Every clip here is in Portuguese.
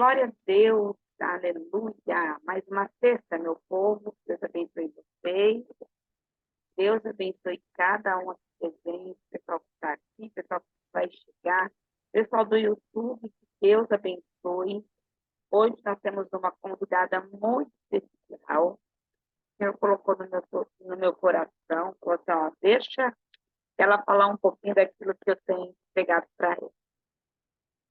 Glória a Deus, aleluia. Mais uma sexta, meu povo. Deus abençoe vocês. Deus abençoe cada um aqui presente, pessoal que está aqui, pessoal que vai chegar, pessoal do YouTube, que Deus abençoe. Hoje nós temos uma convidada muito especial. O Senhor colocou no meu coração, falou assim, ó, deixa ela falar um pouquinho daquilo que eu tenho pegado para ela.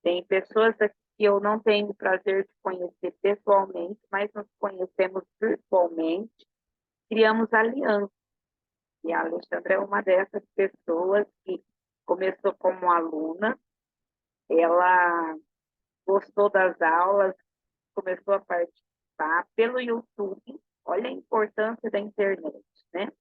Tem pessoas aqui que eu não tenho o prazer de conhecer pessoalmente, mas nos conhecemos virtualmente, criamos aliança. E a Alexandra é uma dessas pessoas que começou como aluna, ela gostou das aulas, começou a participar pelo YouTube. Olha a importância da internet, né?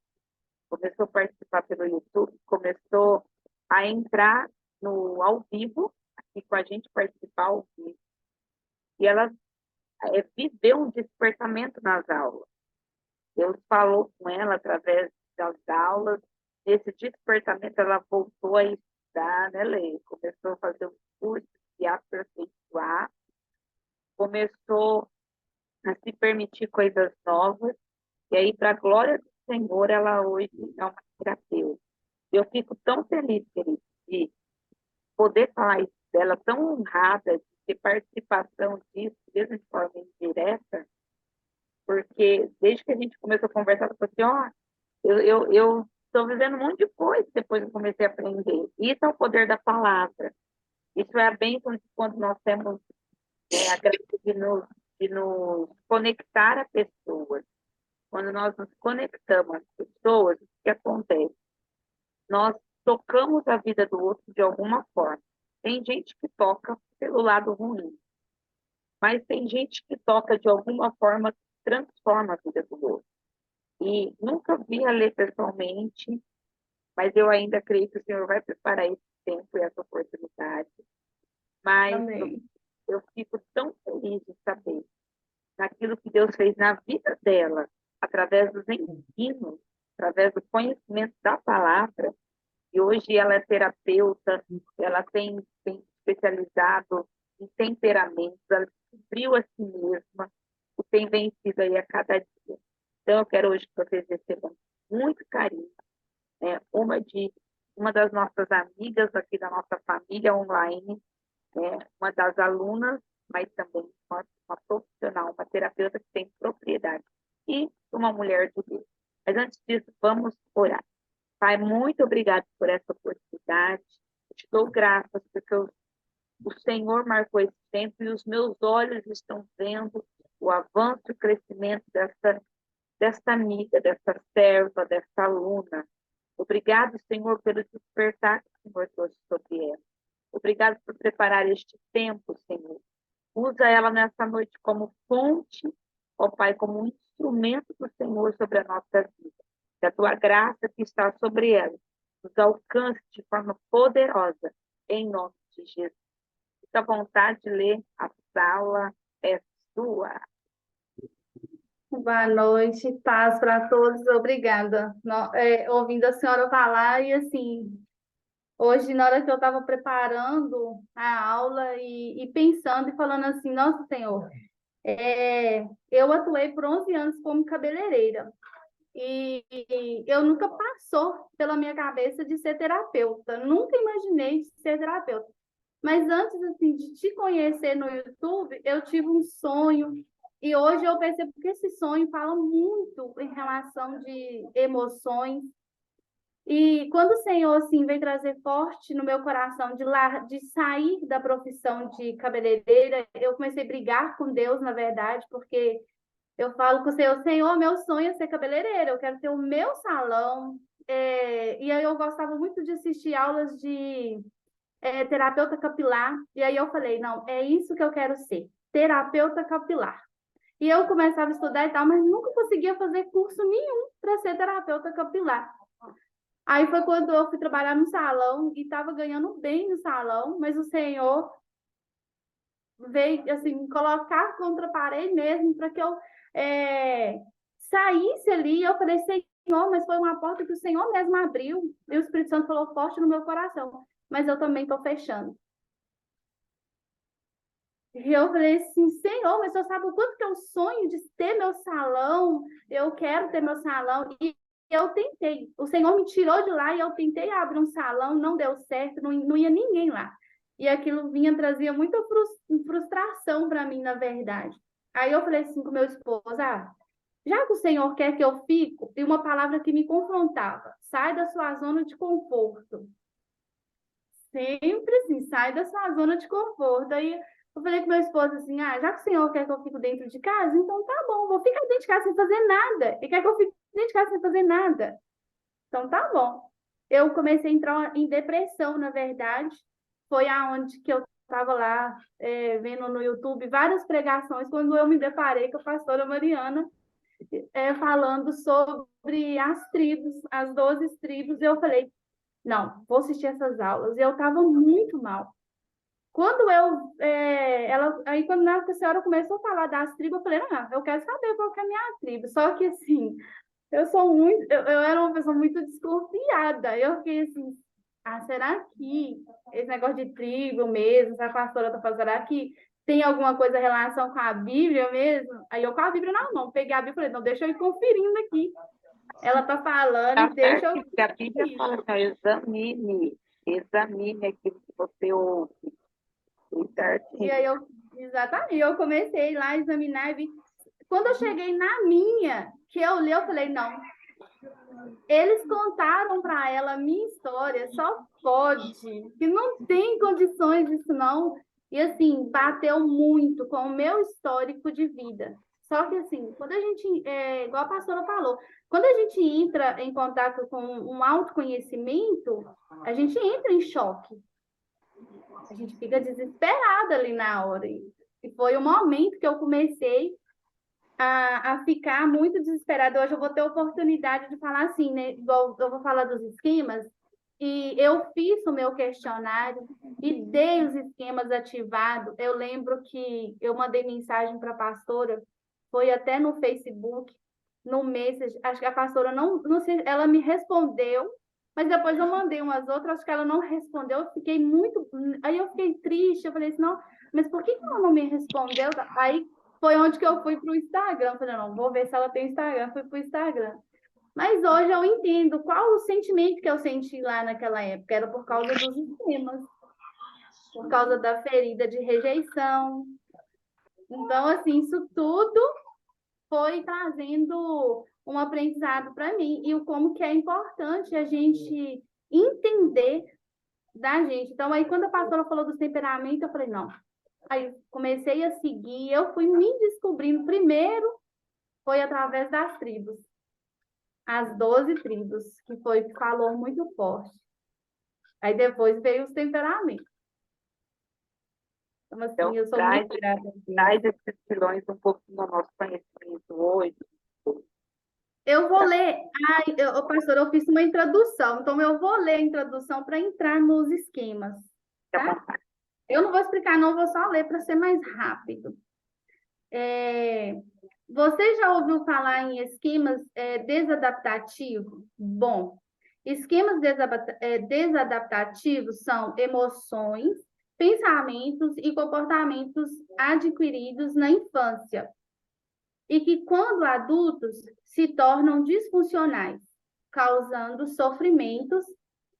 Começou a participar pelo YouTube, começou a entrar no ao vivo, aqui com a gente, participar ao vivo. E ela viveu um despertamento nas aulas. Deus falou com ela através das aulas. Esse despertamento, ela voltou a estudar, né, Lê? Começou a fazer um curso de aperfeiçoar, começou a se permitir coisas novas, e aí, para a glória do Senhor, ela hoje é uma terapeuta. Eu fico tão feliz, querido, de poder falar isso dela, tão honrada de ter participação disso, mesmo de forma indireta, porque desde que a gente começou a conversar, ela falou assim, ó, eu estou vivendo um monte de coisa depois que eu comecei a aprender. Isso é o poder da palavra. Isso é a bênção de quando nós temos a graça de nos conectar a pessoas. Quando nós nos conectamos às pessoas, o que acontece? Nós tocamos a vida do outro de alguma forma. Tem gente que toca pelo lado ruim, mas tem gente que toca de alguma forma que transforma a vida do outro. E nunca vi a ler pessoalmente, mas eu ainda creio que o Senhor vai preparar esse tempo e essa oportunidade. Mas Amém. eu fico tão feliz de saber naquilo que Deus fez na vida dela, através dos ensinos, através do conhecimento da palavra. E hoje ela é terapeuta, ela tem especializado em temperamentos, ela descobriu a si mesma e tem vencido aí a cada dia. Então, eu quero hoje que vocês recebam muito carinho, né? Uma das nossas amigas aqui da nossa família online, né? Uma das alunas, mas também uma profissional, uma terapeuta que tem propriedade e uma mulher de Deus. Mas antes disso, vamos orar. Pai, muito obrigado por essa oportunidade. Eu te dou graças porque o Senhor marcou esse tempo e os meus olhos estão vendo o avanço e o crescimento desta amiga, dessa serva, dessa aluna. Obrigado, Senhor, pelo despertar que o Senhor trouxe sobre ela. Obrigado por preparar este tempo, Senhor. Usa ela nessa noite como fonte, ó Pai, como um instrumento do Senhor sobre a nossa vida. Que a tua graça que está sobre ela nos alcance de forma poderosa, em nome de Jesus. Fica à vontade de ler, a sala é sua. Boa noite, paz para todos. Obrigada. Ouvindo a senhora falar, e assim, hoje, na hora que eu estava preparando a aula e pensando e falando assim, nossa Senhor, eu atuei por 11 anos como cabeleireira. E eu nunca passou pela minha cabeça de ser terapeuta, nunca imaginei de ser terapeuta. Mas antes assim de te conhecer no YouTube, eu tive um sonho e hoje eu percebo que esse sonho fala muito em relação de emoções. E quando o Senhor assim veio trazer forte no meu coração de sair da profissão de cabeleireira, eu comecei a brigar com Deus, na verdade, porque eu falo com o Senhor, Senhor, meu sonho é ser cabeleireira, eu quero ter o meu salão. E aí eu gostava muito de assistir aulas de terapeuta capilar. E aí eu falei, não, é isso que eu quero ser, terapeuta capilar. E eu começava a estudar e tal, mas nunca conseguia fazer curso nenhum para ser terapeuta capilar. Aí foi quando eu fui trabalhar no salão e estava ganhando bem no salão, mas o Senhor veio assim me colocar contra a parede mesmo para que eu saísse ali. Eu falei, Senhor, mas foi uma porta que o Senhor mesmo abriu e o Espírito Santo falou forte no meu coração, mas eu também estou fechando. E eu falei assim, Senhor, mas o Senhor sabe o quanto que eu sonho de ter meu salão, eu quero ter meu salão. E eu tentei, o Senhor me tirou de lá e eu tentei abrir um salão, não deu certo, não ia ninguém lá. E aquilo trazia muita frustração para mim, na verdade. Aí eu falei assim com meu esposo, já que o Senhor quer que eu fique, e uma palavra que me confrontava, sai da sua zona de conforto. Sempre assim, sai da sua zona de conforto. Aí eu falei com meu esposo assim, já que o senhor quer que eu fique dentro de casa, então tá bom, vou ficar dentro de casa sem fazer nada. E quer que eu fique dentro de casa sem fazer nada. Então tá bom. Eu comecei a entrar em depressão, na verdade. Foi aonde que eu estava lá, vendo no YouTube várias pregações, quando eu me deparei com a pastora Mariana, falando sobre as tribos, as 12 tribos. Eu falei, não, vou assistir essas aulas. E eu estava muito mal. Quando aí quando a senhora começou a falar das tribos, eu falei, eu quero saber qual que é a minha tribo. Só que assim, eu era uma pessoa muito desconfiada. Eu fiquei assim, será que esse negócio de tribo mesmo, se a pastora tá falando, será que tem alguma coisa em relação com a Bíblia mesmo? Aí eu com a Bíblia na mão, peguei a Bíblia e falei, não, deixa eu ir conferindo aqui. Ela tá falando e Tá deixa certo eu que a Bíblia conferir. fala assim, ó, examine aquilo que você ouve. Tudo E certinho. aí exatamente, eu comecei lá a examinar e vi. Quando eu cheguei na minha, que eu li, eu falei, não. Eles contaram para ela a minha história, só pode, que não tem condições disso não. E assim, bateu muito com o meu histórico de vida. Só que assim, quando a gente, igual a pastora falou, quando a gente entra em contato com um autoconhecimento, a gente entra em choque. A gente fica desesperada ali na hora. E foi o momento que eu comecei a ficar muito desesperada. Hoje eu vou ter oportunidade de falar assim, né? Igual eu vou falar dos esquemas, e eu fiz o meu questionário e dei os esquemas ativados. Eu lembro que eu mandei mensagem para a pastora, foi até no Facebook, no Message, acho que a pastora não sei, ela me respondeu, mas depois eu mandei umas outras, acho que ela não respondeu, eu fiquei muito, aí eu fiquei triste, eu falei assim, não, mas por que ela não me respondeu? Aí foi onde que eu fui para o Instagram. Falei, não, vou ver se ela tem Instagram. Fui para o Instagram. Mas hoje eu entendo qual o sentimento que eu senti lá naquela época. Era por causa dos esquemas, por causa da ferida de rejeição. Então, assim, isso tudo foi trazendo um aprendizado para mim e o como que é importante a gente entender da gente. Então, aí quando a pastora falou dos temperamentos, eu falei, não. Aí comecei a seguir, eu fui me descobrindo primeiro foi através das tribos, as 12 tribos, que foi que falou muito forte. Aí depois veio os temperamentos. Então, assim, Então, eu sou muito grata a Deus. traz esses pilões um pouquinho ao nosso conhecimento hoje. Eu vou ler, pastor, eu fiz uma introdução, então eu vou ler a introdução para entrar nos esquemas, tá? Eu não vou explicar, não, vou só ler para ser mais rápido. Você já ouviu falar em esquemas desadaptativos? Bom, esquemas desadaptativos são emoções, pensamentos e comportamentos adquiridos na infância e que, quando adultos, se tornam disfuncionais, causando sofrimentos,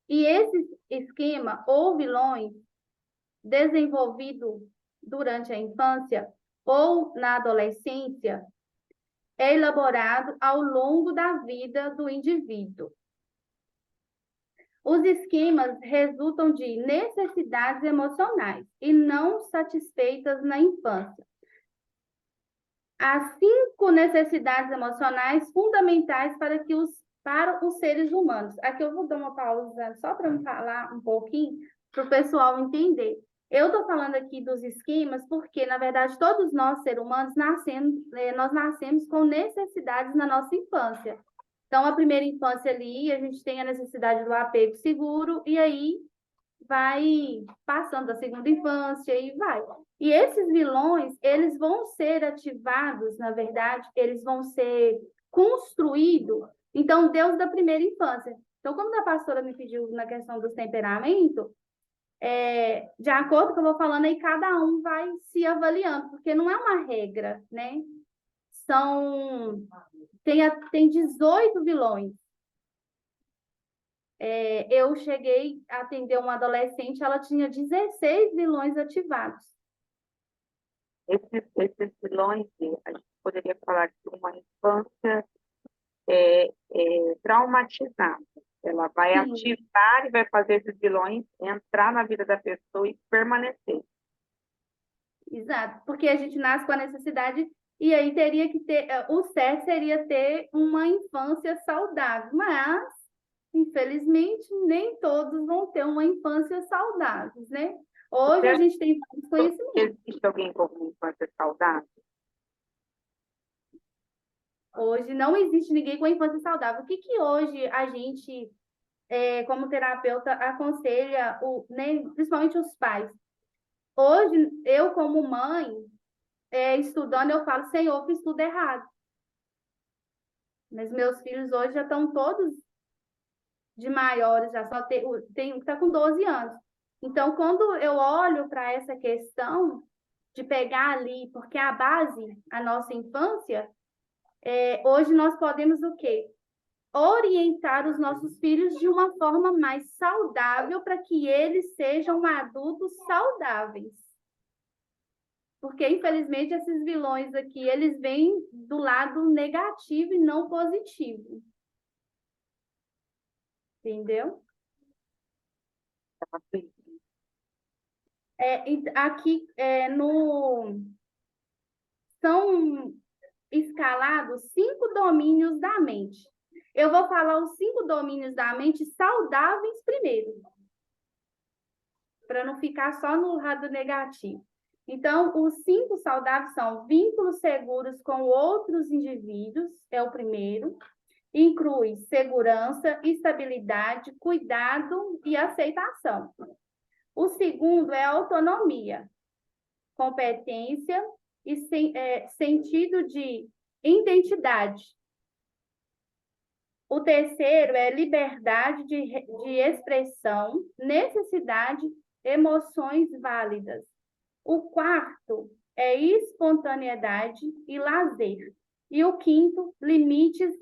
e esse esquema ou vilões desenvolvido durante a infância ou na adolescência é elaborado ao longo da vida do indivíduo. Os esquemas resultam de necessidades emocionais e não satisfeitas na infância. Há 5 necessidades emocionais fundamentais para os seres humanos. Aqui eu vou dar uma pausa só para me falar um pouquinho, para o pessoal entender. Eu estou falando aqui dos esquemas porque, na verdade, todos nós, seres humanos, nós nascemos com necessidades na nossa infância. Então, a primeira infância ali, a gente tem a necessidade do apego seguro, e aí vai passando a segunda infância e vai. E esses vilões, eles vão ser ativados, na verdade, eles vão ser construídos. Então, Deus da primeira infância. Então, como a pastora me pediu na questão dos temperamentos, De acordo com o que eu vou falando, aí cada um vai se avaliando, porque não é uma regra, né? Tem 18 vilões. Eu cheguei a atender uma adolescente, ela tinha 16 vilões ativados. Esses vilões, a gente poderia falar de uma infância traumatizada. Ela vai Sim, ativar e vai fazer esses vilões entrar na vida da pessoa e permanecer. exato, porque a gente nasce com a necessidade e aí teria que ter, o certo seria ter uma infância saudável, mas, infelizmente, nem todos vão ter uma infância saudável, né? Hoje Você a acha gente tem vários que conhecimentos. existe alguém com uma infância saudável? Hoje não existe ninguém com infância saudável. O que que hoje a gente, como terapeuta, aconselha, né, principalmente os pais? Hoje, eu como mãe, estudando, eu falo, Senhor, fiz tudo errado. Mas meus filhos hoje já estão todos de maiores, já só tem um que está com 12 anos. Então, quando eu olho para essa questão de pegar ali, porque a base, a nossa infância, hoje nós podemos o quê? Orientar os nossos filhos de uma forma mais saudável para que eles sejam adultos saudáveis. Porque, infelizmente, esses vilões aqui, eles vêm do lado negativo e não positivo. Entendeu? Aqui são escalados 5 domínios da mente. Eu vou falar os 5 domínios da mente saudáveis primeiro, para não ficar só no lado negativo. Então, os 5 saudáveis são vínculos seguros com outros indivíduos, é o primeiro. Inclui segurança, estabilidade, cuidado e aceitação. O segundo é autonomia, competência e sentido de identidade. O terceiro é liberdade de expressão, necessidade, emoções válidas. O quarto é espontaneidade e lazer. E o quinto, limites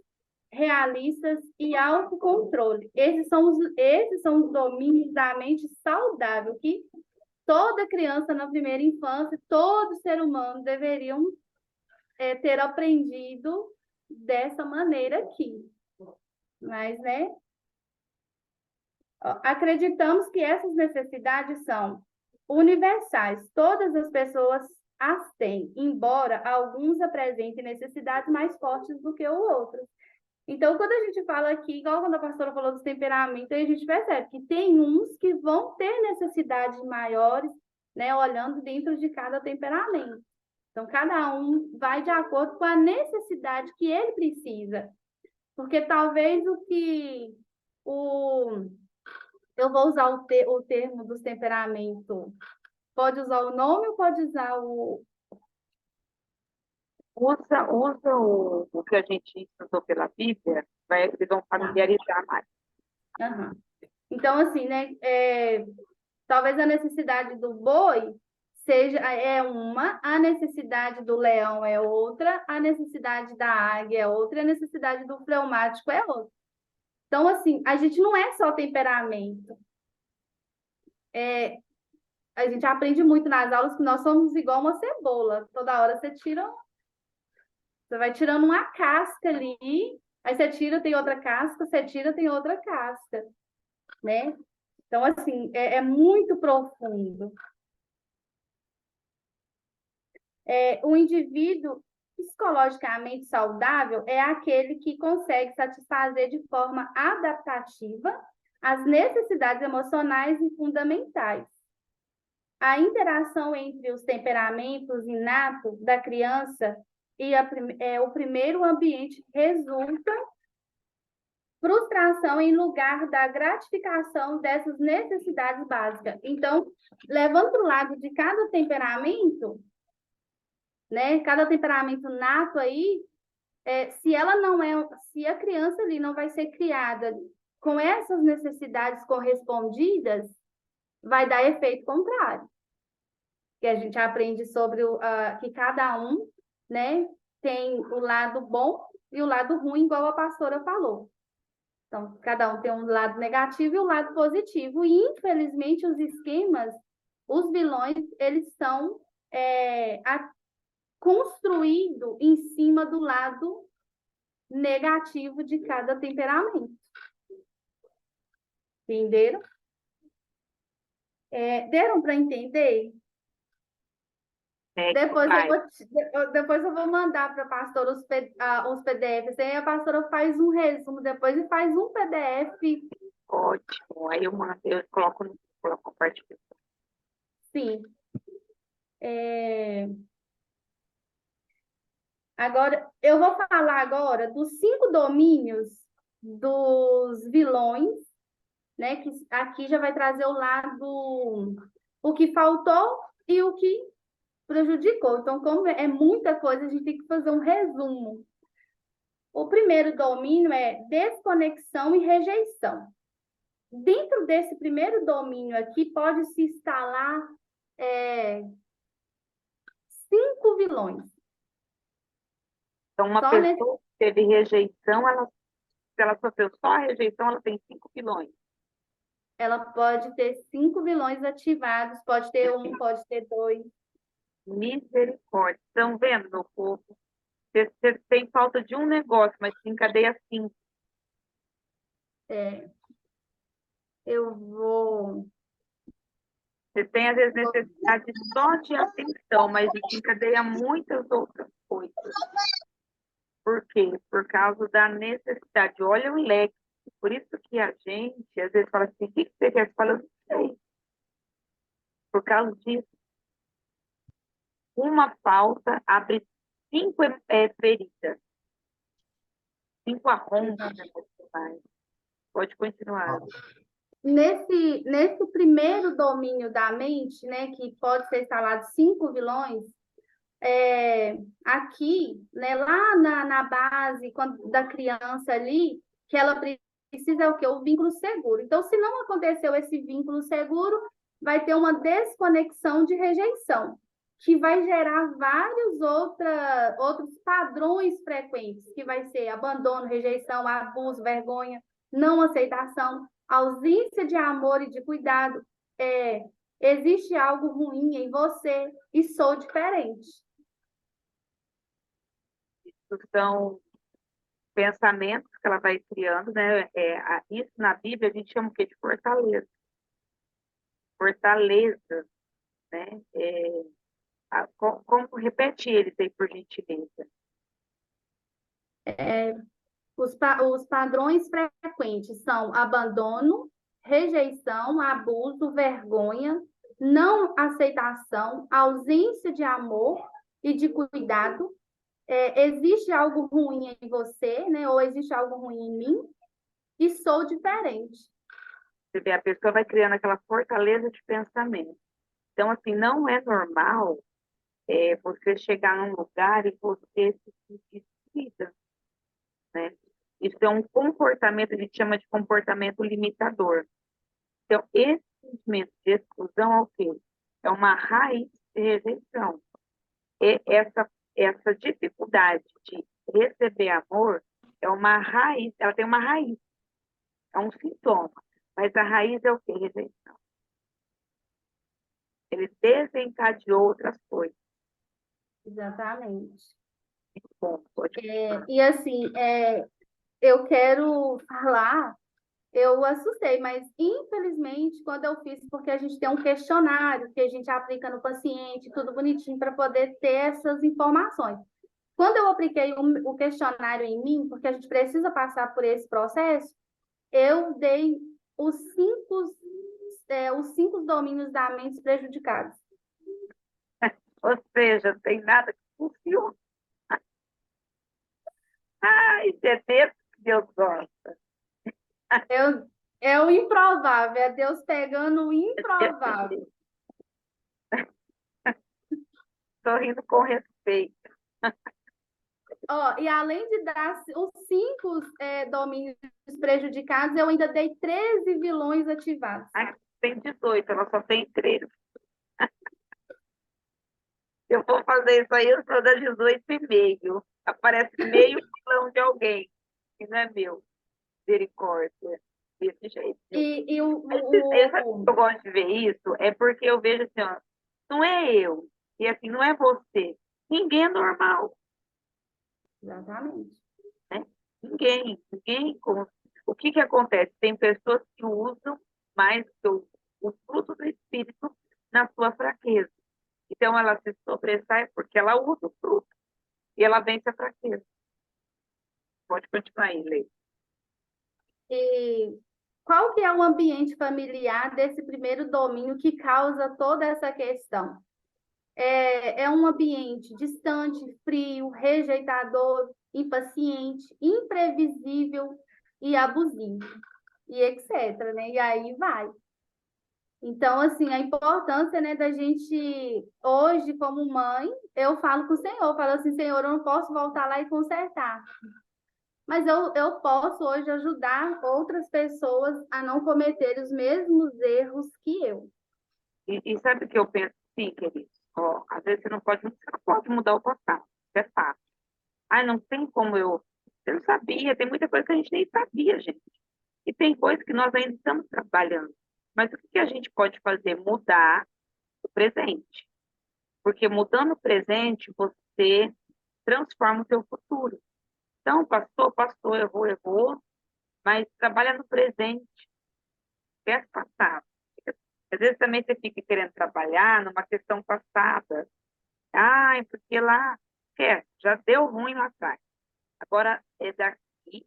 realistas e autocontrole. Esses são os domínios da mente saudável que toda criança na primeira infância, todo ser humano deveriam ter aprendido dessa maneira aqui. Mas, né? Acreditamos que essas necessidades são universais. Todas as pessoas as têm, embora alguns apresentem necessidades mais fortes do que o outro. Então, quando a gente fala aqui, igual quando a pastora falou dos temperamentos, a gente percebe que tem uns que vão ter necessidades maiores, né, olhando dentro de cada temperamento. Então, cada um vai de acordo com a necessidade que ele precisa. Porque talvez eu vou usar o termo dos temperamentos. Pode usar o nome ou pode usar o... Usa o que a gente estudou pela Bíblia, eles vão familiarizar mais. Uhum. Então, assim, né? Talvez a necessidade do boi é uma, a necessidade do leão é outra, a necessidade da águia é outra, e a necessidade do fleumático é outra. Então, assim, a gente não é só temperamento. A gente aprende muito nas aulas que nós somos igual uma cebola. Toda hora você vai tirando uma casca ali, aí você tira, tem outra casca, você tira, tem outra casca, né? Então, assim, é muito profundo. O indivíduo psicologicamente saudável é aquele que consegue satisfazer de forma adaptativa as necessidades emocionais e fundamentais. A interação entre os temperamentos inatos da criança e o primeiro ambiente resulta frustração em lugar da gratificação dessas necessidades básicas. Então, levando para o lado de cada temperamento, né? Cada temperamento nato aí, se a criança ali não vai ser criada com essas necessidades correspondidas, vai dar efeito contrário. Que a gente aprende sobre que cada um, né, tem o lado bom e o lado ruim, igual a pastora falou. Então, cada um tem um lado negativo e um lado positivo. E, infelizmente, os esquemas, os vilões, eles são construídos em cima do lado negativo de cada temperamento. Entenderam? Deram para entender? Depois eu vou mandar para a pastora os PDFs. Aí a pastora faz um resumo depois e faz um PDF. Ótimo. Aí eu mando, eu coloco compartilhar. Sim. Agora, eu vou falar agora dos 5 domínios dos vilões, né? Que aqui já vai trazer o lado, o que faltou e o que prejudicou. Então, como é muita coisa, a gente tem que fazer um resumo. O primeiro domínio é desconexão e rejeição. Dentro desse primeiro domínio aqui, pode-se instalar 5 vilões. Então, uma Só pessoa que teve rejeição, se ela sofreu só a rejeição, ela tem 5 vilões. Ela pode ter 5 vilões ativados, pode ter 1, pode ter 2. Misericórdia. Estão vendo, meu povo? Você tem falta de um negócio, mas se encadeia 5. Eu vou... Você tem, às vezes, necessidade só de atenção, mas encadeia muitas outras coisas. Por quê? Por causa da necessidade. Olha o leque. Por isso que a gente, às vezes, fala assim, o que você quer? Você fala, eu não sei. Por causa disso, uma falta abre 5 feridas. 5 arrombos emocionais. Pode continuar. Nesse primeiro domínio da mente, né, que pode ser instalado 5 vilões, aqui, né, lá na base da criança ali, que ela precisa é o quê? O vínculo seguro. Então, se não aconteceu esse vínculo seguro, vai ter uma desconexão de rejeição, que vai gerar vários outros padrões frequentes, que vai ser abandono, rejeição, abuso, vergonha, não aceitação, ausência de amor e de cuidado. Existe algo ruim em você e sou diferente. São pensamentos que ela vai criando, né? Isso na Bíblia a gente chama o quê? De fortaleza. Fortaleza, né? Repete eles aí, por gentileza. Os padrões frequentes são abandono, rejeição, abuso, vergonha, não aceitação, ausência de amor e de cuidado. Existe algo ruim em você, né? Ou existe algo ruim em mim e sou diferente. Você vê, a pessoa vai criando aquela fortaleza de pensamento. Então, assim, não é normal você chegar num lugar e você se sentir excluída, né? Isso é um comportamento, a gente chama de comportamento limitador. Então, esse sentimento de exclusão é o quê? É uma raiz de rejeição. E essa dificuldade de receber amor é uma raiz, ela tem uma raiz, é um sintoma, mas a raiz é o quê? Rejeição. Ele desencadeou outras coisas. Exatamente. Bom, E assim, eu quero falar, eu assustei, mas infelizmente quando eu fiz, porque a gente tem um questionário que a gente aplica no paciente, tudo bonitinho para poder ter essas informações. Quando eu apliquei o questionário em mim, porque a gente precisa passar por esse processo, eu dei os 5 domínios da mente prejudicados. Ou seja, tem nada que funciona. Isso é Deus que Deus gosta. É o improvável, é Deus pegando o improvável. Estou rindo com respeito. E além de dar os 5 domínios prejudicados, eu ainda dei 13 vilões ativados. tem 18, ela só tem 13. Se eu for fazer isso aí, eu sou da 18,5. Aparece meio quilão de alguém, que não é meu. Misericórdia. Desse jeito. E Sabe por que eu gosto de ver isso? É porque eu vejo assim, ó, não é eu. E assim, não é você. Ninguém é normal, Exatamente. né? Ninguém. O que que acontece? Tem pessoas que usam mais o fruto do Espírito na sua fraqueza. Então, ela se sobressai porque ela usa o fruto e ela vence a fraqueza. Pode continuar aí, Lê. E qual que é o ambiente familiar desse primeiro domínio que causa toda essa questão? É um ambiente distante, frio, rejeitador, impaciente, imprevisível e abusivo, e etc, né? E aí vai. Então, assim, a importância, né, da gente, hoje, como mãe, eu falo com o Senhor, falo assim, Senhor, eu não posso voltar lá e consertar, mas eu posso hoje ajudar outras pessoas a não cometer os mesmos erros que eu. E sabe o que eu penso? Sim, querido. Ó, às vezes você não pode mudar o passado. Isso é fácil. Ah, não tem como eu. Eu não sabia. Tem muita coisa que a gente nem sabia, gente. E tem coisas que nós ainda estamos trabalhando. Mas o que que a gente pode fazer? Mudar o presente. Porque mudando o presente, você transforma o seu futuro. Então, passou, errou, mas trabalha no presente, esquece o passado. Às vezes também você fica querendo trabalhar numa questão passada. Ah, porque lá, esquece, já deu ruim lá atrás. Agora é daqui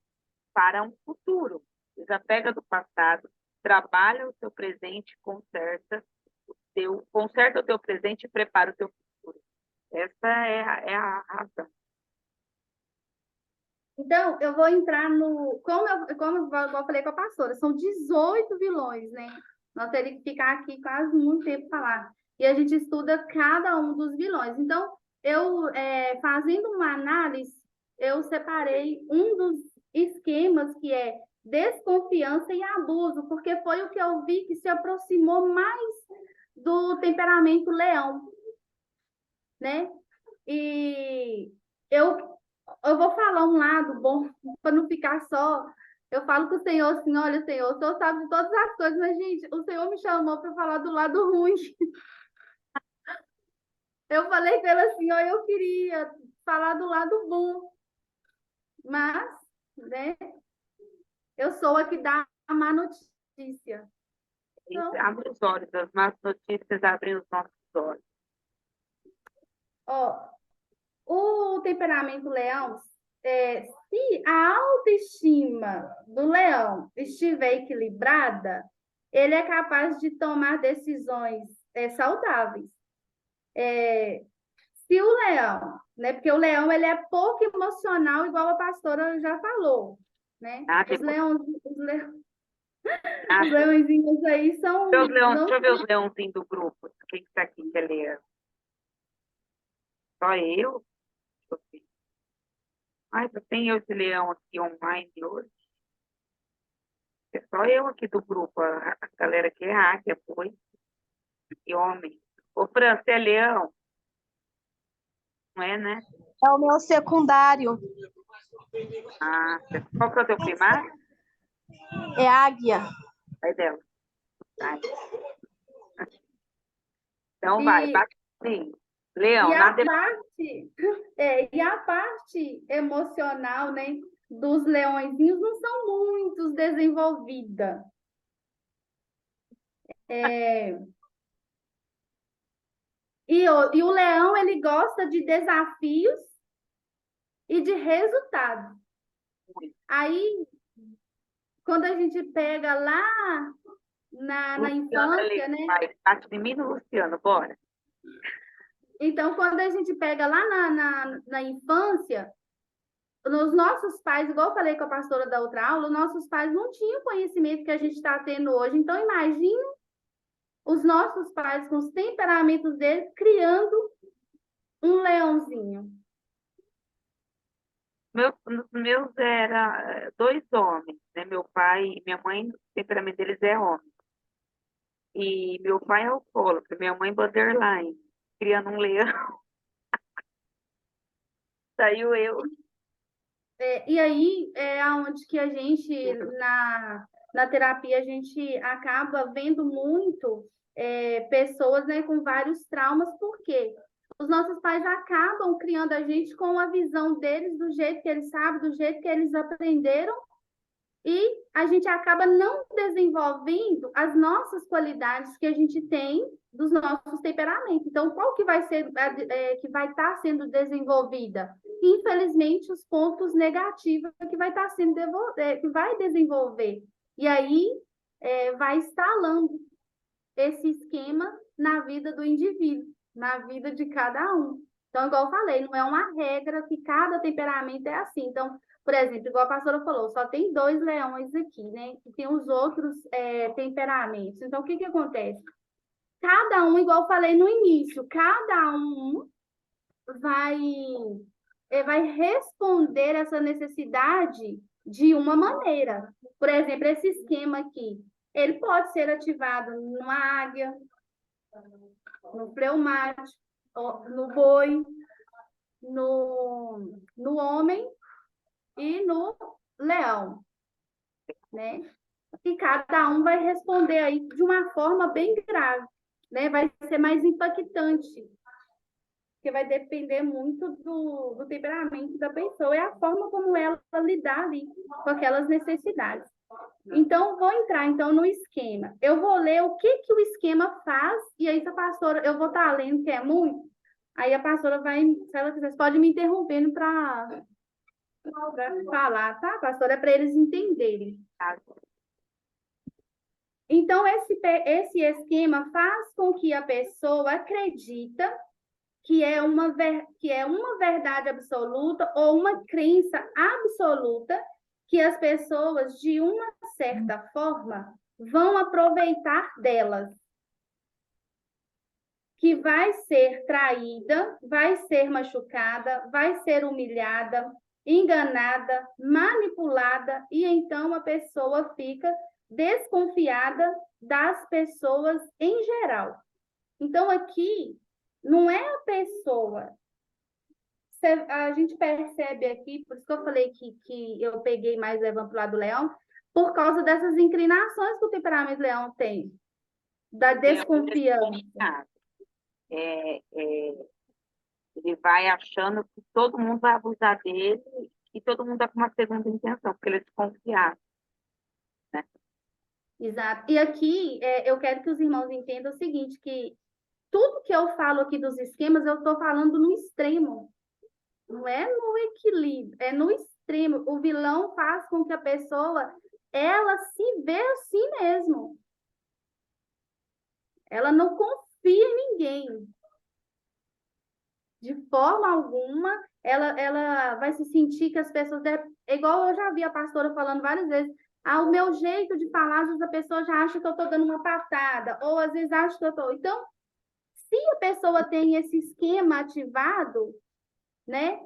para um futuro. Você já pega do passado, trabalha o seu presente, conserta o teu presente e prepara o teu futuro. Essa é a razão. Então, eu vou entrar no. Como eu falei com a pastora, são 18 vilões, né? Nós teríamos que ficar aqui quase muito tempo falar. E a gente estuda cada um dos vilões. Então, fazendo uma análise, eu separei um dos esquemas que é desconfiança e abuso, porque foi o que eu vi que se aproximou mais do temperamento leão, né? E eu, eu vou falar um lado bom, para não ficar só. Eu falo com o Senhor assim: olha, Senhor, o Senhor sabe de todas as coisas, mas, gente, o Senhor me chamou para falar do lado ruim. Eu falei para ele assim: ó, eu queria falar do lado bom, mas, né, eu sou a que dá a má notícia. Isso Então, abre os olhos, as más notícias abrem os nossos olhos. ó, o temperamento leão, se a autoestima do leão estiver equilibrada, ele é capaz de tomar decisões saudáveis. Se o leão, né? Porque o leão ele é pouco emocional, igual a pastora já falou, né? Nada, Os leões, os nada. leõezinhos aí são Deixa não. eu ver os leãozinhos do grupo. Quem está aqui que é leão? Só eu? Deixa eu ver. Ai, só tem eu esse leão aqui online hoje. É só eu aqui do grupo. A galera aqui é águia, foi. E homem. Ô, Fran, você é leão? Não é, né? É o meu secundário, Ah, qual que é o teu primário? é águia. Vai dela. Vai. Então vai, E, bate sim. e Leão, a nada. parte, e a parte emocional, né, dos leõezinhos não são muito desenvolvida. É, e o leão, ele gosta de desafios e de resultados. Aí, quando a gente pega lá na Luciano é infância, leão. né? Vai, bate de mim no Luciano, bora. Então, quando a gente pega lá na infância, os nossos pais, igual eu falei com a pastora da outra aula, os nossos pais não tinham o conhecimento que a gente está tendo hoje. Então, imagine os nossos pais com os temperamentos deles criando um leãozinho. Os meus era dois homens, né? Meu pai e minha mãe, o temperamento deles é homem. E meu pai é alcoólatra, minha mãe borderline, criando um leão. Saiu eu. E aí é onde que a gente, na terapia, a gente acaba vendo muito pessoas, né, com vários traumas, porque os nossos pais acabam criando a gente com a visão deles, do jeito que eles sabem, do jeito que eles aprenderam, e a gente acaba não desenvolvendo as nossas qualidades que a gente tem dos nossos temperamentos. Então, qual que vai ser que vai estar sendo desenvolvida? Infelizmente, os pontos negativos que vai estar sendo que vai desenvolver. E aí vai instalando esse esquema na vida do indivíduo, na vida de cada um. Então, igual eu falei, não é uma regra que cada temperamento é assim. Então, por exemplo, igual a pastora falou, só tem 2 leões aqui, né? E tem os outros temperamentos. Então, o que que acontece? Cada um, igual eu falei no início, cada um vai, vai responder essa necessidade de uma maneira. Por exemplo, esse esquema aqui, ele pode ser ativado numa águia, no fleumático, no boi, no homem e no leão, né? E cada um vai responder aí de uma forma bem grave, né? Vai ser mais impactante, porque vai depender muito do temperamento da pessoa e a forma como ela lidar ali com aquelas necessidades. Então, vou entrar então no esquema. Eu vou ler o que o esquema faz, e aí, se a pastora, eu vou estar lendo, que é muito, aí a pastora vai, se ela quiser, pode me interrompendo para falar, tá, pastora? É para eles entenderem. Então, esse esquema faz com que a pessoa acredita que é uma verdade absoluta ou uma crença absoluta que as pessoas, de uma certa forma, vão aproveitar delas. Que vai ser traída, vai ser machucada, vai ser humilhada, enganada, manipulada, e então a pessoa fica desconfiada das pessoas em geral. Então, aqui, não é a pessoa. A gente percebe aqui, por isso que eu falei que eu peguei mais levando para o lado do leão, por causa dessas inclinações que o temperamento leão tem, da desconfiança. Ele vai achando que todo mundo vai abusar dele e todo mundo está com uma segunda intenção, porque ele é desconfiado. Né? Exato. E aqui eu quero que os irmãos entendam o seguinte, que tudo que eu falo aqui dos esquemas, eu estou falando no extremo. Não é no equilíbrio, é no extremo. O vilão faz com que a pessoa, ela se vê assim mesmo. Ela não confia em ninguém. De forma alguma, ela vai se sentir que as pessoas... Igual eu já vi a pastora falando várias vezes, o meu jeito de falar, às vezes a pessoa já acha que eu estou dando uma patada, ou às vezes acha que eu estou... Então, se a pessoa tem esse esquema ativado, né?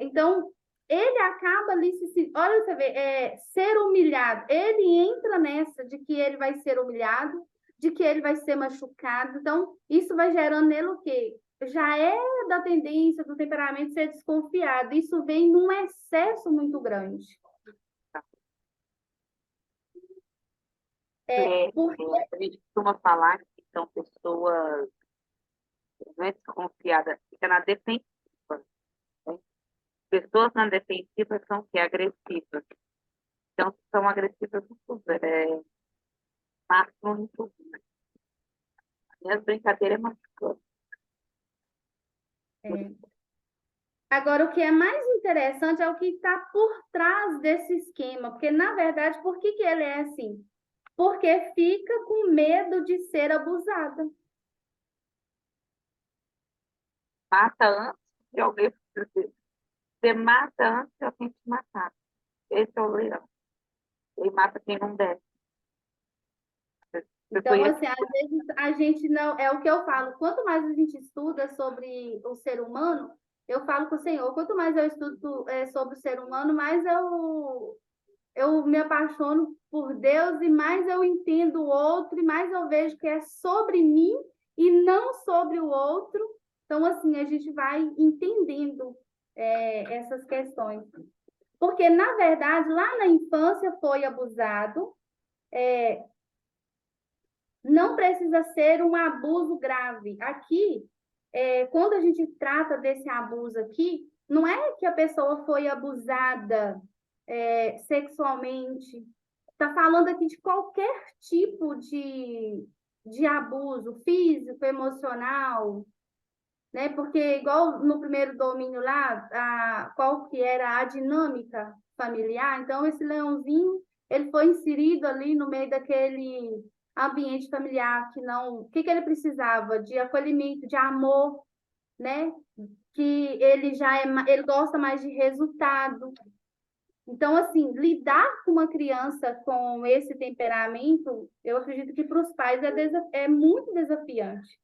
Então, ele acaba ali olha, você vê, ser humilhado. Ele entra nessa de que ele vai ser humilhado, de que ele vai ser machucado. Então, isso vai gerando nele o quê? Já é da tendência do temperamento ser desconfiado. Isso vem num excesso muito grande. Porque a gente costuma falar que são pessoas não é desconfiadas, fica na defensiva. Né? Pessoas na defensiva são que agressivas. Então, são agressivas em tudo. Máximo em tudo. Né? Minhas brincadeiras é machucando. Agora, o que é mais interessante é o que está por trás desse esquema, porque, na verdade, por que ele é assim? Porque fica com medo de ser abusada. Mata antes de alguém. Você mata antes de alguém te matar. Esse é o leão. Ele mata quem não deve. Então, assim, às vezes a gente não... É o que eu falo. Quanto mais a gente estuda sobre o ser humano, eu falo com o Senhor, quanto mais eu estudo sobre o ser humano, mais eu me apaixono por Deus e mais eu entendo o outro e mais eu vejo que é sobre mim e não sobre o outro. Então, assim, a gente vai entendendo essas questões. Porque, na verdade, lá na infância foi abusado, não precisa ser um abuso grave. Aqui, quando a gente trata desse abuso aqui, não é que a pessoa foi abusada sexualmente. Está falando aqui de qualquer tipo de abuso físico, emocional, né? Porque, igual no primeiro domínio lá, qual que era a dinâmica familiar, então esse leãozinho, ele foi inserido ali no meio daquele ambiente familiar que não... O que que ele precisava? De acolhimento, de amor, né? Que ele ele gosta mais de resultado. Então, assim, lidar com uma criança com esse temperamento, eu acredito que para os pais é muito desafiante,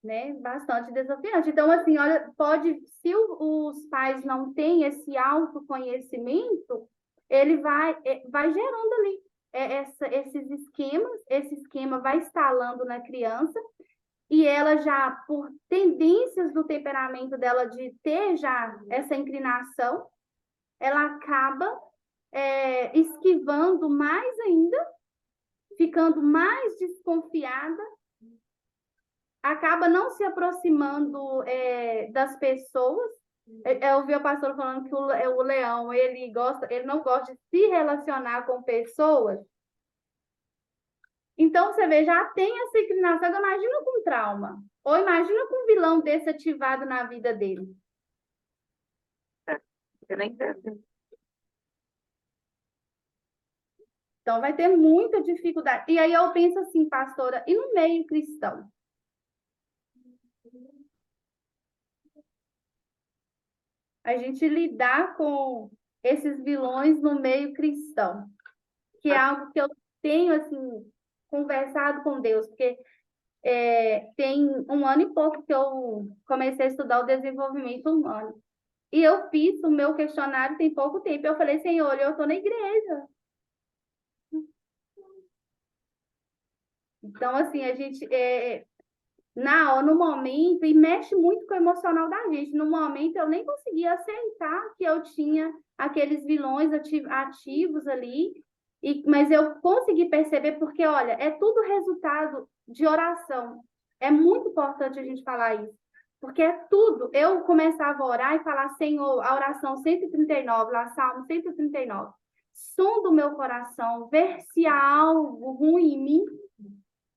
né? Bastante desafiante. Então, assim, olha, se os pais não têm esse autoconhecimento, ele vai gerando ali esses esquemas, esse esquema vai instalando na criança, e ela já, por tendências do temperamento dela de ter já essa inclinação, ela acaba esquivando mais ainda, ficando mais desconfiada, acaba não se aproximando das pessoas. Eu ouvi o pastor falando que o leão, ele não gosta de se relacionar com pessoas. Então, você vê, já tem essa inclinação, imagina com trauma, ou imagina com um vilão desse ativado na vida dele. Eu nem entendo. Então, vai ter muita dificuldade. E aí eu penso assim, pastora, e no meio cristão? A gente lidar com esses vilões no meio cristão, que é algo que eu tenho, assim, conversado com Deus, porque tem 1 ano e pouco que eu comecei a estudar o desenvolvimento humano. E eu fiz o meu questionário tem pouco tempo. Eu falei, Senhor, eu estou na igreja. Então, assim, a gente, no momento, e mexe muito com o emocional da gente. No momento, eu nem conseguia aceitar que eu tinha aqueles vilões ativos ali, mas eu consegui perceber, porque, olha, é tudo resultado de oração. É muito importante a gente falar isso, porque é tudo. Eu começava a orar e falar, Senhor, a oração 139, lá, Salmo 139, som do meu coração, ver se há algo ruim em mim.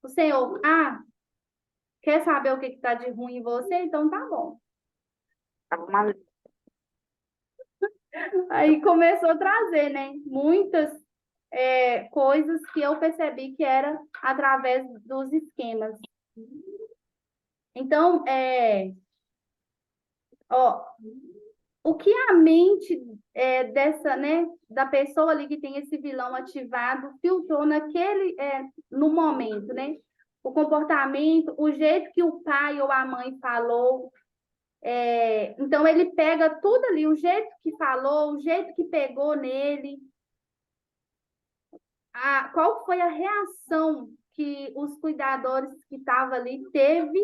O Senhor, quer saber o que está de ruim em você? Então tá bom. Tava uma... Aí começou a trazer, né? Muitas coisas que eu percebi que era através dos esquemas. Então, o que a mente dessa, né, da pessoa ali que tem esse vilão ativado filtrou no momento, né? O comportamento, o jeito que o pai ou a mãe falou. Então, ele pega tudo ali, o jeito que falou, o jeito que pegou nele, qual foi a reação que os cuidadores que estavam ali teve,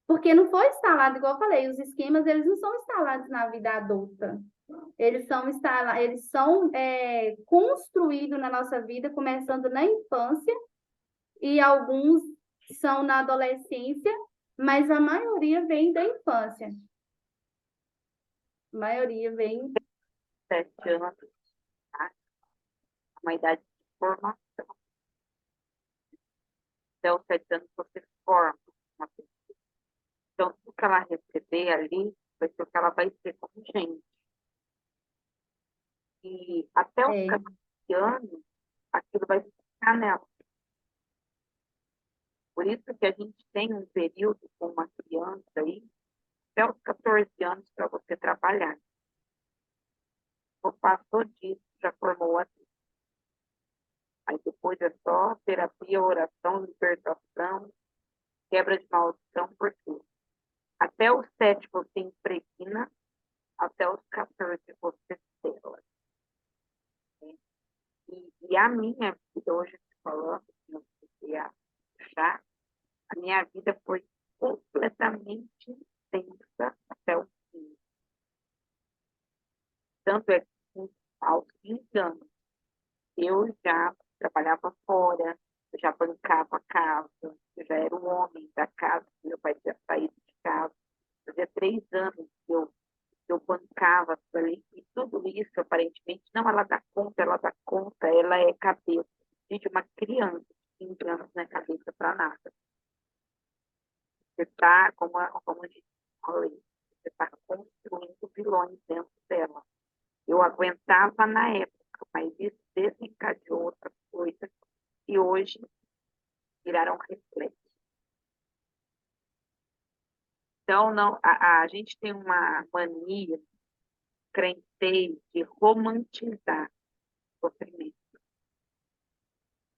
porque não foi instalado, igual eu falei, os esquemas, eles não são instalados na vida adulta. Eles são construídos na nossa vida, começando na infância, e alguns são na adolescência, mas a maioria vem da infância. A maioria vem... 7 anos, tá? Uma idade de formação. Até os 7 anos você forma uma pessoa. Então, tudo que ela receber ali vai ser o que ela vai ser como gente. E até os 14 anos, aquilo vai ficar nela. Por isso que a gente tem um período com uma criança aí, até os 14 anos para você trabalhar. O passou disso, já formou a... Aí depois é só terapia, oração, libertação, quebra de maldição, por tudo. Até os 7 você impregna, até os 14 você sela. a minha vida, hoje falando, que eu comecei a puxar, a minha vida foi completamente intensa até o fim. Tanto é que aos 20 anos eu já trabalhava fora, eu já bancava a casa, eu já era o homem da casa, meu pai tinha saído de casa. Fazia 3 anos que eu bancava aquilo ali, e tudo isso, aparentemente, não, ela dá conta, ela é cabeça. Gente, uma criança de 15 anos não é cabeça para nada. Você está, como eu disse, você está construindo vilões dentro dela. Eu aguentava na época, mas isso desencadeou outra coisa que hoje viraram reflexos. Então, não, a gente tem uma mania, crenteio, de romantizar o sofrimento.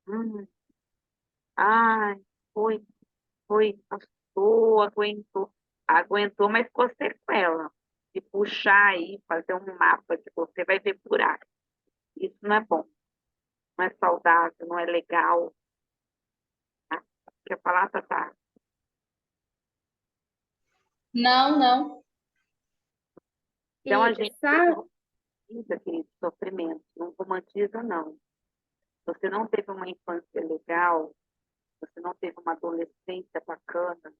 Hum, ai, passou, aguentou, mas ficou sequela. De puxar aí, fazer um mapa de você vai ver buraco. Isso não é bom, não é saudável, não é legal. Tá? Quer falar, Tatá? Não, não. Então, a E gente sabe, não romantiza aquele sofrimento, não romantiza, não. Você não teve uma infância legal, você não teve uma adolescência bacana,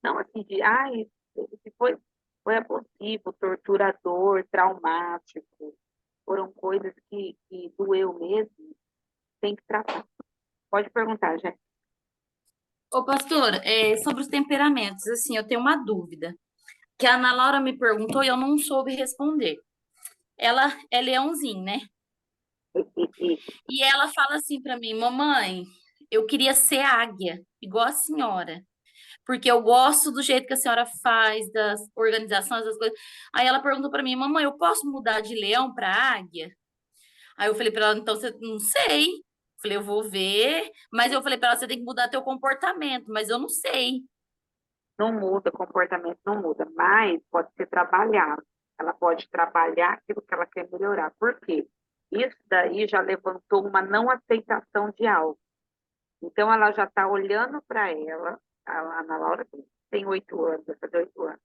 não assim de, ai, se foi abusivo, torturador, traumático, foram coisas que doeu mesmo, tem que tratar. Pode perguntar, gente. Ô, pastor, sobre os temperamentos, assim, eu tenho uma dúvida, que a Ana Laura me perguntou e eu não soube responder. Ela é leãozinho, né? E ela fala assim pra mim, mamãe, eu queria ser águia, igual a senhora, porque eu gosto do jeito que a senhora faz, das organizações, das coisas. Aí ela perguntou pra mim, mamãe, eu posso mudar de leão pra águia? Aí eu falei pra ela, então você não sei. Falei, eu vou ver, mas eu falei pra ela, você tem que mudar teu comportamento, mas eu não sei. Não muda, comportamento não muda, mas pode ser trabalhado. Ela pode trabalhar aquilo que ela quer melhorar. Por quê? Isso daí já levantou uma não aceitação de algo. Então, ela já está olhando para ela, a Ana Laura tem 8 anos, vai fazer 8 anos,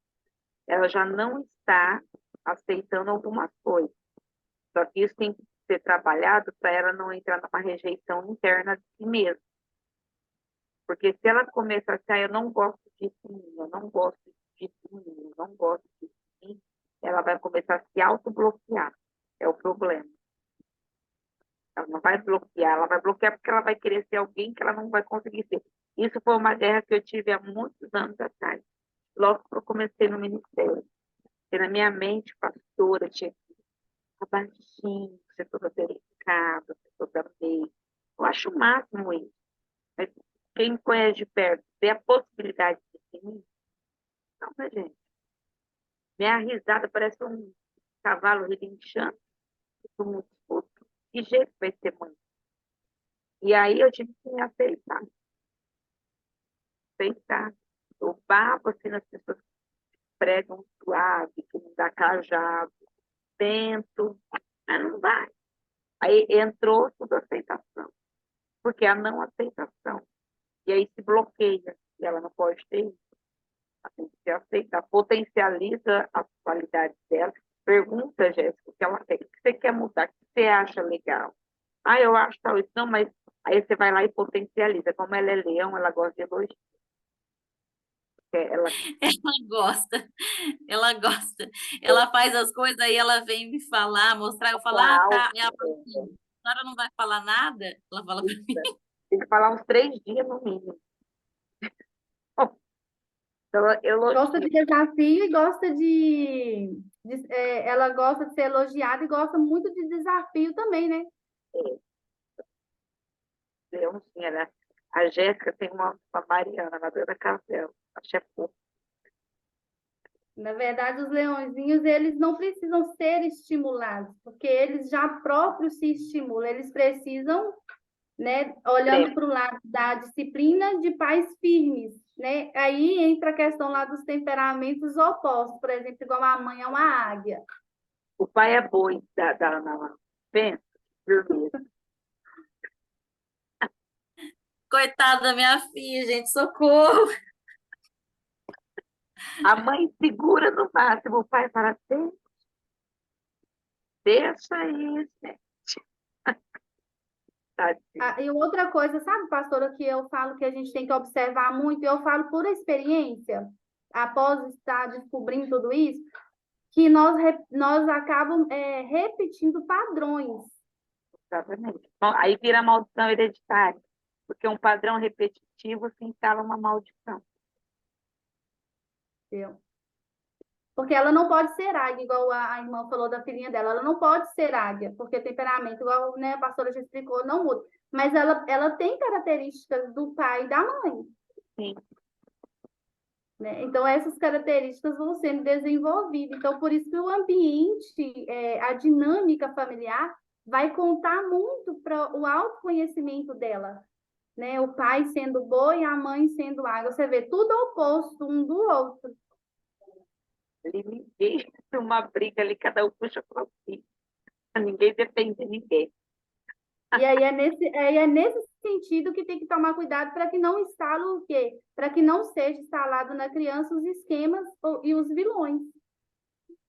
ela já não está aceitando algumas coisas. Só que isso tem que ser trabalhado para ela não entrar numa rejeição interna de si mesma. Porque se ela começar assim, eu não gosto disso em mim, eu não gosto disso em mim, eu não gosto disso em mim, ela vai começar a se autobloquear. É o problema. Ela não vai bloquear, ela vai bloquear porque ela vai querer ser alguém que ela não vai conseguir ser. Isso foi uma guerra que eu tive há muitos anos atrás, logo que eu comecei no ministério. E na minha mente, pastora, tinha que ficar baixinho, ser toda delicada, ser toda meio. Eu acho o máximo isso. Mas quem conhece de perto, vê a possibilidade de mim, não, né, gente? Minha risada parece um cavalo relinchando, muito disposto. Que jeito vai ser mãe? E aí eu tive que me aceitar. Eu babo assim nas pessoas que pregam suave, que não dá cajado, tento, mas não vai. Aí entrou tudo aceitação, porque a não aceitação. E aí se bloqueia, e ela não pode ter isso. Ela tem que se aceitar, potencializa as qualidades dela. Pergunta, Jéssica, o que ela quer, o que você quer mudar, o que você acha legal. Ah, eu acho tal isso, não, mas aí você vai lá e potencializa. Como ela é leão, ela gosta de elogio. Ela Ela gosta, ela gosta. Ela faz as coisas aí, ela vem me falar, mostrar, eu falo, fala ah, alto, tá. Aí ela fala assim, a senhora não vai falar nada? Ela fala pra mim. tem que falar uns 3 dias no mínimo. Então, gosta elogio. de desafio e gosta ela gosta de ser elogiada e gosta muito de desafio também, né? Leão, sim, a Jéssica tem uma Mariana na beira da casa dela. Acho é pouco. Na verdade, os leõezinhos, eles não precisam ser estimulados, porque eles já próprios se estimulam, eles precisam, né, olhando para o lado da disciplina de pais firmes, né? Aí entra a questão lá dos temperamentos opostos, por exemplo, igual a mãe é uma águia. O pai é boi da Ana lá. Pensa, firmeza. Coitada da minha filha, gente, socorro. A mãe segura no máximo, o pai fala, deixa isso, gente. Tadinho. E outra coisa, sabe, pastora, que eu falo que a gente tem que observar muito, e eu falo por experiência, após estar descobrindo tudo isso, que nós acabamos repetindo padrões. Exatamente. Bom, aí vira maldição hereditária, porque um padrão repetitivo se instala uma maldição. Entendeu? Porque ela não pode ser águia, igual a irmã falou da filhinha dela. Ela não pode ser águia, porque temperamento, igual, né, a pastora já explicou, não muda. Mas ela tem características do pai e da mãe. Sim. Né? Então, essas características vão sendo desenvolvidas. Então, por isso que o ambiente, a dinâmica familiar, vai contar muito para o autoconhecimento dela. Né? O pai sendo boi, a mãe sendo água. Você vê tudo oposto um do outro. Ninguém, uma briga ali, cada um puxa para si. Ninguém depende de ninguém. E aí é nesse sentido que tem que tomar cuidado para que não instale o quê? Para que não seja instalado na criança os esquemas e os vilões.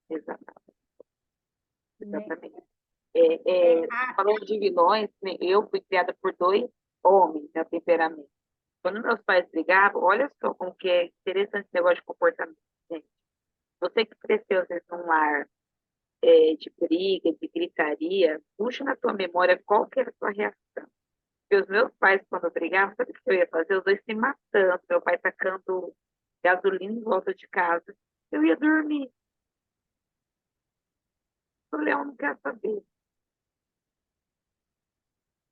Exatamente. Né? Exatamente. Falando de vilões, né, eu fui criada por 2 homens, meu temperamento. Quando meus pais brigavam, olha só como que é interessante esse negócio de comportamento, gente. Você que cresceu, às vezes, num lar de briga, de gritaria, puxa na tua memória qual que era a tua reação. Porque os meus pais, quando brigavam, sabe o que eu ia fazer? Os dois se matando, meu pai tacando gasolina em volta de casa. Eu ia dormir. O Leão não quer saber.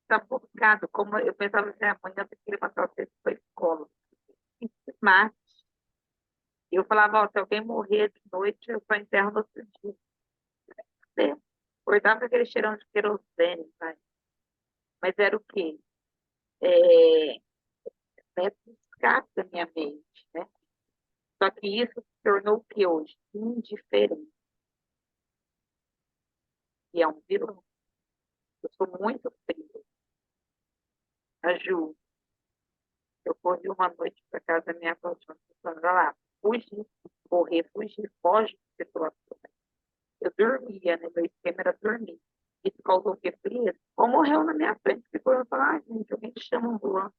Está focado, como eu pensava assim, amanhã eu tenho que levantar vocês para a escola. Se mate. Eu falava, ó, se alguém morrer de noite, eu só enterro no outro dia. Acordava com aquele cheirão de querosene, sabe? Mas era o quê? Método de escape da minha mente, né? Só que isso se tornou o que hoje? Indiferente. E é um vilão. Eu sou muito fria. A Ju, eu corri uma noite para casa da minha avó, tinha uma pessoa lá, fugir, correr, fugir, foge de situações. Eu dormia, né? Meu esquema era dormir. Isso causou o quê? Frieza. Ou morreu na minha frente, ficou eu falar, gente, alguém chama um ambulância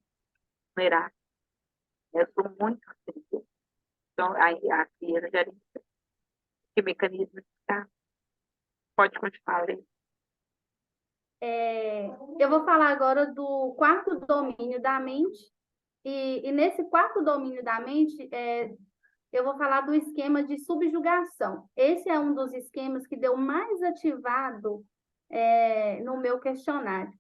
no Iraque. Eu sou muito fria. Então, aí a frieza já era que mecanismo de escape. Pode continuar, Lê. Eu vou falar agora do quarto domínio da mente. E nesse quarto domínio da mente, eu vou falar do esquema de subjugação. Esse é um dos esquemas que deu mais ativado no meu questionário.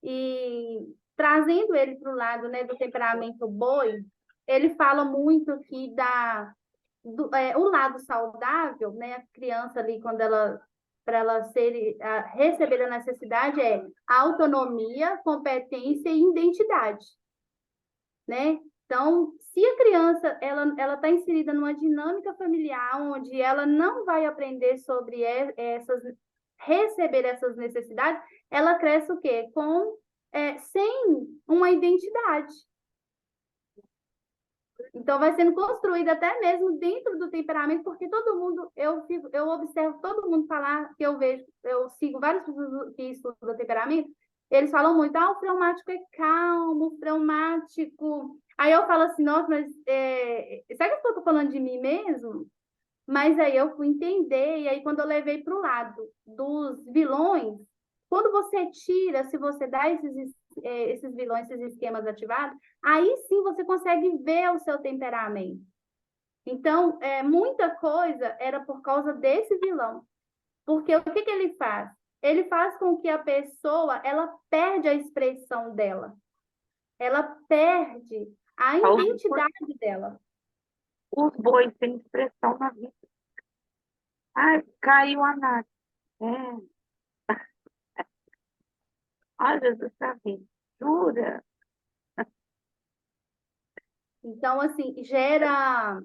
E trazendo ele para o lado, né, do temperamento boi, ele fala muito que o lado saudável, né, a criança ali, quando para ela receber a necessidade, a autonomia, competência e identidade. Né? Então, se a criança ela está inserida numa dinâmica familiar onde ela não vai aprender sobre receber essas necessidades, ela cresce o quê? Sem uma identidade. Então, vai sendo construída até mesmo dentro do temperamento, porque todo mundo, eu observo todo mundo falar, que eu sigo vários pessoas que estudam temperamento, eles falam muito, o fleumático é calmo, o fleumático... Aí eu falo assim, nossa, mas será que eu estou falando de mim mesmo? Mas aí eu fui entender, e aí quando eu levei para o lado dos vilões, quando você tira, se você dá esses vilões, esses esquemas ativados, aí sim você consegue ver o seu temperamento. Então, muita coisa era por causa desse vilão. Porque o que ele faz? Ele faz com que a pessoa, ela perde a expressão dela. Ela perde a identidade dela. Os bois têm expressão na vida. Ai, caiu a nave. Ai, Jesus sabe. Jura? Então, assim, gera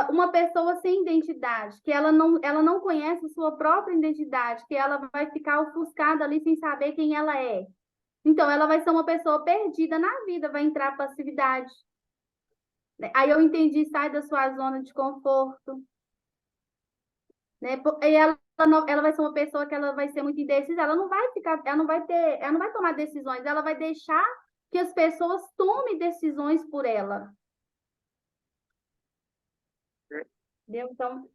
uma pessoa sem identidade, que ela não conhece sua própria identidade, que ela vai ficar ofuscada ali sem saber quem ela é. Então, ela vai ser uma pessoa perdida na vida, vai entrar a passividade. Né? Aí eu entendi, sai da sua zona de conforto. Né? E ela vai ser uma pessoa que ela vai ser muito indecisa, ela não vai ficar, ela não vai tomar decisões, ela vai deixar que as pessoas tomem decisões por ela. Entendeu? Então,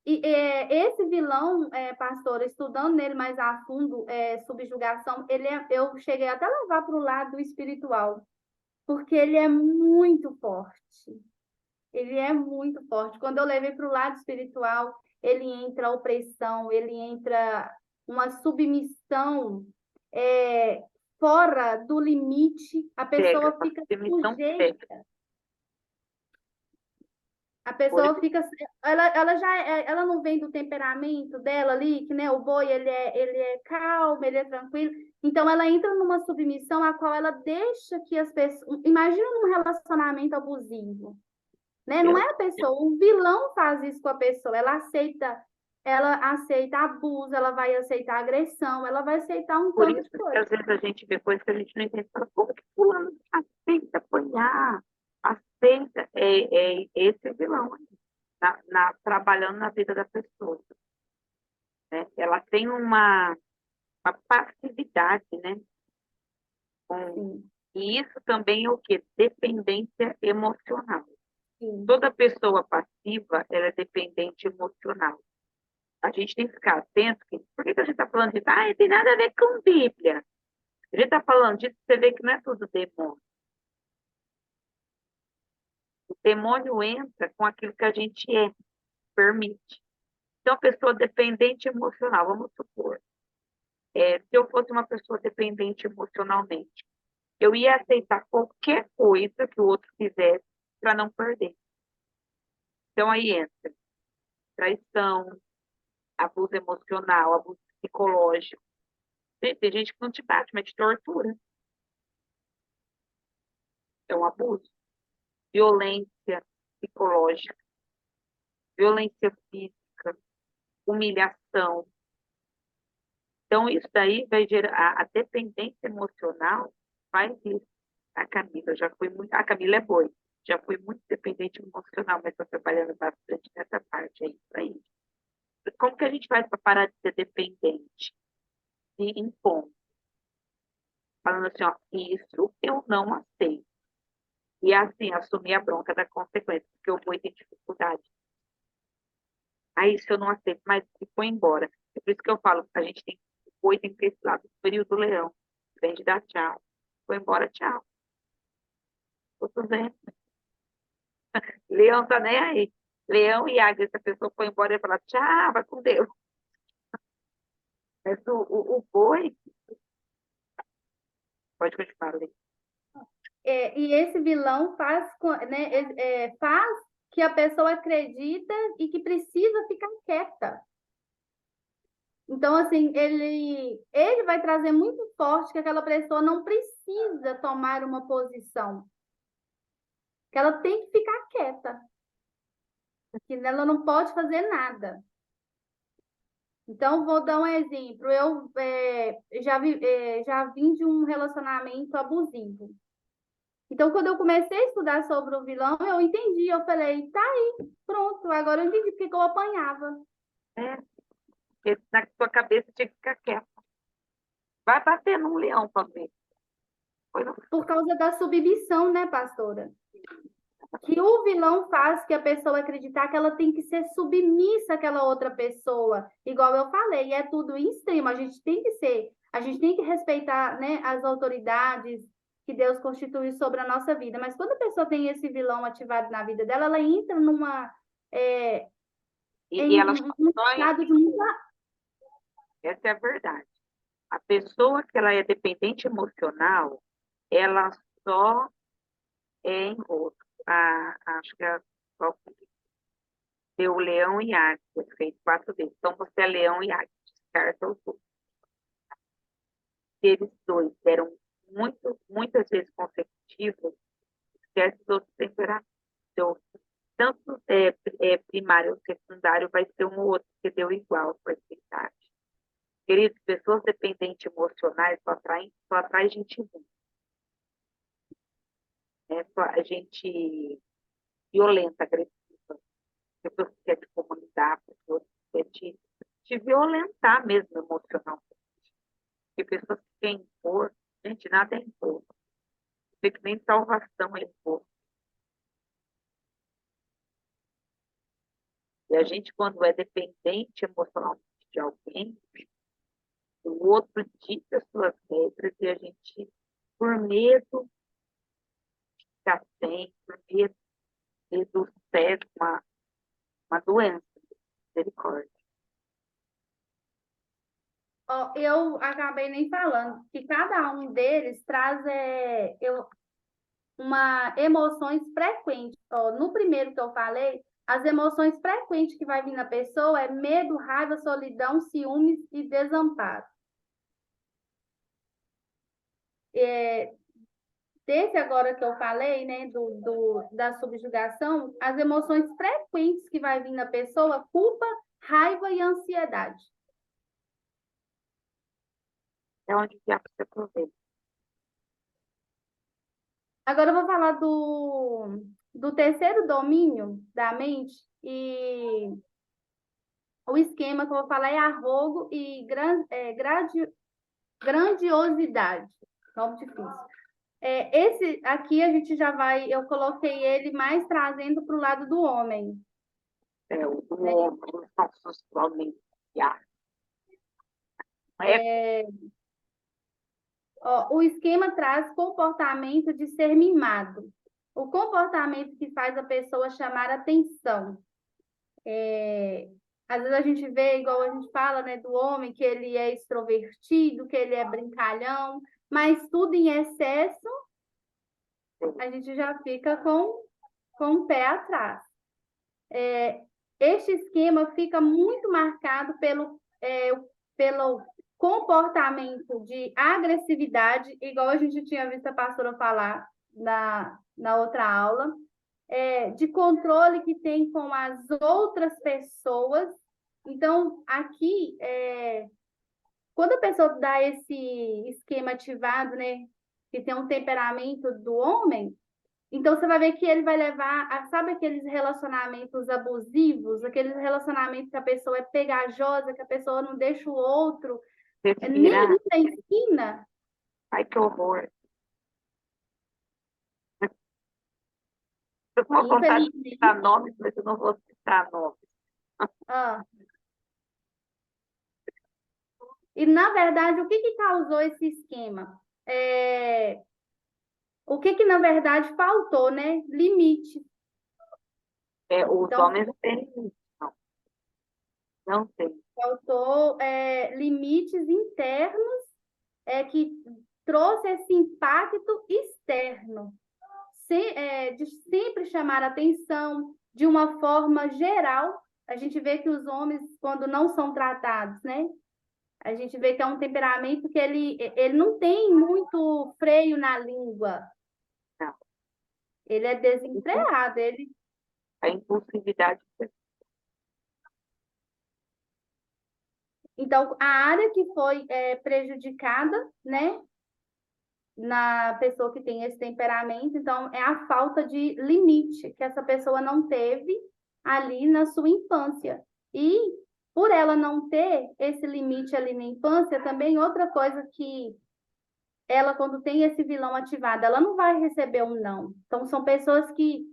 esse vilão, pastor, estudando nele mais a fundo, subjugação, eu cheguei até a levar para o lado espiritual, porque ele é muito forte. Ele é muito forte. Quando eu levei para o lado espiritual, ele entra a opressão, ele entra uma submissão fora do limite, a Pega, pessoa fica demissão pega. sujeita. A pessoa fica, ela não vem do temperamento dela ali, que né, o boi ele é calmo, ele é tranquilo. Então ela entra numa submissão a qual ela deixa que as pessoas, imagina um relacionamento abusivo, né? Não é a pessoa, o vilão faz isso com a pessoa, ela aceita abuso, ela vai aceitar agressão, ela vai aceitar um Por tanto isso de que às coisa. vezes a gente vê coisas que a gente não entende. Fala, como que fulano aceita apanhar? Aceita. É esse vilão aí, trabalhando na vida da pessoa. Né? Ela tem uma passividade, né? Sim, E isso também é o quê? Dependência emocional. sim. Toda pessoa passiva, ela é dependente emocional. A gente tem que ficar atento. Por que a gente está falando disso? Ah, tem nada a ver com Bíblia. A gente está falando disso, você vê que não é tudo demônio. O demônio entra com aquilo que a gente permite. Então, a pessoa dependente emocional, vamos supor, se eu fosse uma pessoa dependente emocionalmente, eu ia aceitar qualquer coisa que o outro fizesse para não perder. Então, aí entra traição, abuso emocional, abuso psicológico. Tem gente que não te bate, mas te tortura. É um abuso. Violência psicológica, violência física, humilhação. Então, isso daí vai gerar a dependência emocional, faz isso. A Camila já foi muito. A Camila é boa, já foi muito dependente emocional, mas está trabalhando bastante nessa parte aí para isso. Como que a gente faz para parar de ser dependente? Se impor. Falando assim, ó, isso eu não aceito. E assim, assumir a bronca da consequência, porque eu vou ter dificuldade. Aí isso eu não aceito, mas se foi embora. É por isso que eu falo, a gente tem, o boi tem que ter esse lado superior do leão. Vem de dar tchau. Foi embora, tchau. Tudo bem. Leão tá nem aí. Leão e águia, se a pessoa foi embora, ele fala, tchau, vai com Deus. Mas o boi, pode continuar, Lê. E esse vilão faz que a pessoa acredita e que precisa ficar quieta. Então, assim, ele vai trazer muito forte que aquela pessoa não precisa tomar uma posição, que ela tem que ficar quieta, que ela não pode fazer nada. Então, vou dar um exemplo. Eu já vim de um relacionamento abusivo. Então, quando eu comecei a estudar sobre o vilão, eu entendi. Eu falei, tá aí, pronto. Agora eu entendi porque que eu apanhava. Porque na sua cabeça tinha que ficar quieto. Vai bater num leão para ver. Por causa da submissão, né, pastora? Que o vilão faz que a pessoa acreditar que ela tem que ser submissa àquela outra pessoa. Igual eu falei, é tudo em extremo. A gente tem que respeitar, né, as autoridades que Deus constitui sobre a nossa vida. Mas quando a pessoa tem esse vilão ativado na vida dela, ela entra E ela um só estado de muita. essa é a verdade. A pessoa que ela é dependente emocional, ela só é engodo. Acho que só deu leão e águia, fez 4 vezes. Então você é leão e águia, descarta os dois. Se eles dois deram muitas vezes consecutivas, esquece os outros temperamentos. Então, tanto primário ou secundário vai ser um ou outro que deu igual porcentagem. Queridos, pessoas dependentes emocionais só atraem gente ruim, né? Só a gente violenta, agressiva, pessoas que querem te comunicar, pessoas que querem te violentar mesmo emocionalmente. Porque pessoas que querem impor, gente, nada é impor. Não tem que nem salvação é impor. E a gente, quando é dependente emocionalmente de alguém, o outro dita as suas regras e a gente, por medo, fica sem, por medo cega uma doença, misericórdia. Ó, eu acabei nem falando que cada um deles traz emoções frequentes. Ó, no primeiro que eu falei, as emoções frequentes que vai vir na pessoa é medo, raiva, solidão, ciúmes e desamparo. Desse agora que eu falei, né, da subjugação, as emoções frequentes que vai vir na pessoa, culpa, raiva e ansiedade. É onde o diabo se aproveita. Agora eu vou falar do terceiro domínio da mente, e o esquema que eu vou falar é arrogo e grandiosidade. Nome difícil. Esse aqui a gente já vai, eu coloquei ele mais trazendo para o lado do homem. O do homem, os nossos homens. O esquema traz comportamento de ser mimado. O comportamento que faz a pessoa chamar atenção. Às vezes a gente vê, igual a gente fala, né, do homem, que ele é extrovertido, que ele é brincalhão, mas tudo em excesso, a gente já fica com o pé atrás. Este esquema fica muito marcado pelo comportamento de agressividade, igual a gente tinha visto a pastora falar na outra aula, de controle que tem com as outras pessoas. Então, aqui, quando a pessoa dá esse esquema ativado, né, que tem um temperamento do homem, então você vai ver que ele vai levar a, sabe, aqueles relacionamentos abusivos, aqueles relacionamentos que a pessoa é pegajosa, que a pessoa não deixa o outro, nem Respirar. isso ensina. Ai, que horror. Eu tô com vontade de citar nomes, mas eu não vou citar nomes. E, na verdade, o que causou esse esquema? O que, na verdade, faltou, né? Limite. Os Então, homens não têm limite, não. Não tem. faltou limites internos que trouxe esse impacto externo. De sempre chamar atenção de uma forma geral. A gente vê que os homens, quando não são tratados, né? A gente vê que é um temperamento que ele não tem muito freio na língua. Não. Ele é desenfreado. A impulsividade. Então, a área que foi prejudicada, né, na pessoa que tem esse temperamento, então, é a falta de limite que essa pessoa não teve ali na sua infância. E, por ela não ter esse limite ali na infância, também outra coisa que ela, quando tem esse vilão ativado, ela não vai receber um não. Então, são pessoas que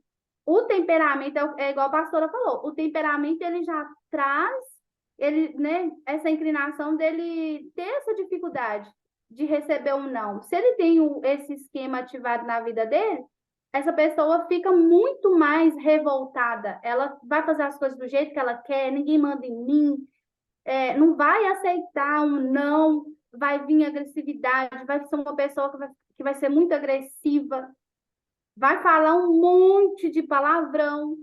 o temperamento, é igual a pastora falou, o temperamento ele já traz, né, essa inclinação dele ter essa dificuldade de receber um não. Se ele tem esse esquema ativado na vida dele, essa pessoa fica muito mais revoltada. Ela vai fazer as coisas do jeito que ela quer, ninguém manda em mim, não vai aceitar um não, vai vir agressividade, vai ser uma pessoa que vai ser muito agressiva, vai falar um monte de palavrão.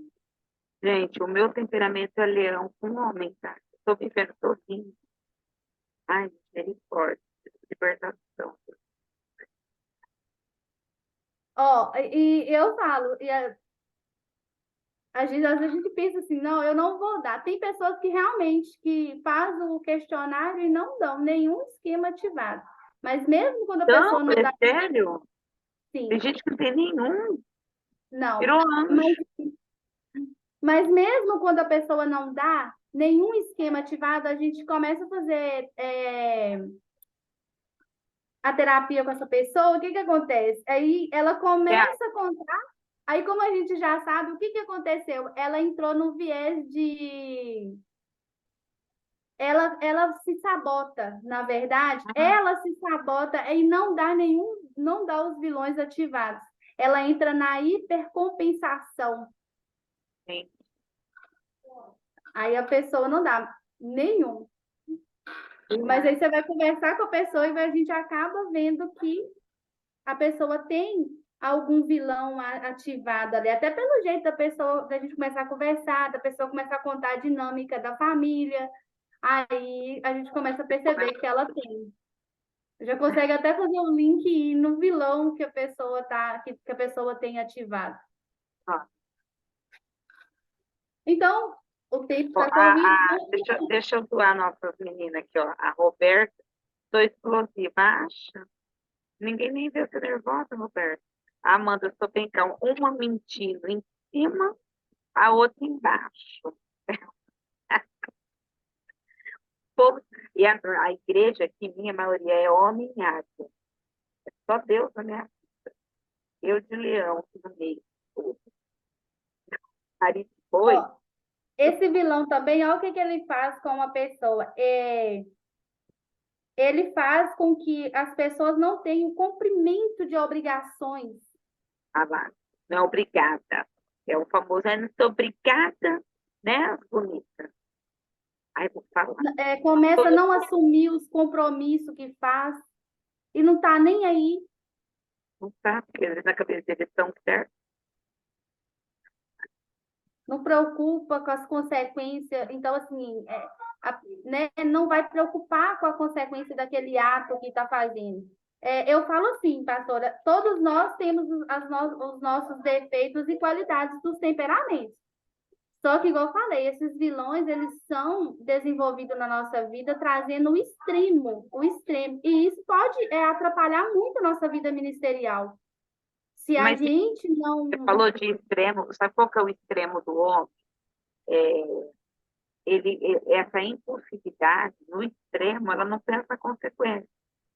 Gente, o meu temperamento é leão com homem, tá? Estou vivendo sozinho. Ai, misericórdia, libertação. E eu falo, às vezes a gente pensa assim, não, eu não vou dar. Tem pessoas que realmente que fazem o questionário e não dão nenhum esquema ativado. Mas mesmo quando a Então, pessoa não dá, é sério? Tem sim, gente que não tem nenhum. não. Virou Mas, anjo. mas mesmo quando a pessoa não dá nenhum esquema ativado, a gente começa a fazer a terapia com essa pessoa, o que que acontece? Aí ela É, começa a contar, aí como a gente já sabe, o que que aconteceu? Ela entrou no viés de ela se sabota, na verdade, ela se sabota e não dá os vilões ativados. Ela entra na hipercompensação. sim. Aí a pessoa não dá nenhum. Mas aí você vai conversar com a pessoa e a gente acaba vendo que a pessoa tem algum vilão ativado ali, até pelo jeito da pessoa, da gente começar a conversar, da pessoa começar a contar a dinâmica da família, aí a gente começa a perceber que ela tem. Já consegue até fazer um link no vilão que a pessoa que a pessoa tem ativado. Ó, Então, o tempo ó, está corrido. deixa eu doar nossas meninas aqui, ó. A Roberta, sou explosiva. Acha? Ninguém nem vê você nervosa, Roberta. A Amanda, eu sou bem calma. Uma mentindo em cima, a outra embaixo. Povo- E a igreja aqui, minha maioria é homem e águia. Só Deus na minha vida. Eu de leão, aqui no meio. Marido foi. Ó, esse vilão também, olha o que que ele faz com uma pessoa. Ele faz com que as pessoas não tenham cumprimento de obrigações. Ah lá, não é obrigada. É o famoso, eu não sou obrigada, né, bonita? Aí vou falar. Começa a não assumir os compromissos que faz e não está nem aí. Não tá, porque eles na cabeça deles estão certos. Não preocupa com as consequências. Então, assim, né, não vai preocupar com a consequência daquele ato que está fazendo. Eu falo assim, pastora, todos nós temos os nossos defeitos e qualidades dos temperamentos. Só que, igual eu falei, esses vilões, eles são desenvolvidos na nossa vida trazendo o extremo. E isso pode atrapalhar muito a nossa vida ministerial. Se a Mas gente você não... falou de extremo, sabe qual que é o extremo do homem? Essa impulsividade, no extremo, ela não pensa a consequência.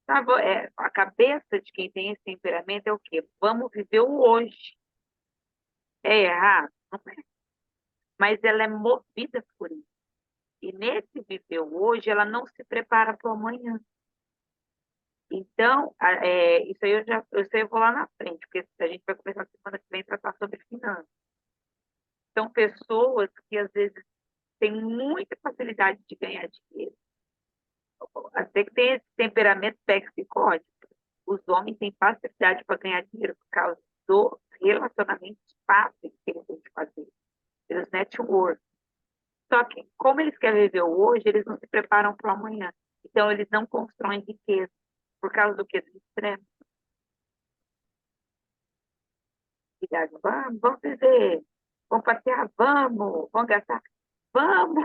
Sabe, a cabeça de quem tem esse temperamento é o quê? Vamos viver o hoje. É errado? Não é. Mas ela é movida por isso. E nesse viver o hoje, ela não se prepara para o amanhã. Então, isso aí eu vou lá na frente, porque a gente vai começar a semana que vem a tratar sobre finanças. São pessoas que, às vezes, têm muita facilidade de ganhar dinheiro. Até que tem esse temperamento psicótico. Os homens têm facilidade para ganhar dinheiro por causa do relacionamento fácil que eles têm que fazer, pelos network. Só que, como eles querem viver o hoje, eles não se preparam para o amanhã. Então, eles não constroem riqueza. Por causa do que? Do extremo. Vamos viver, vamos passear, vamos gastar, vamos,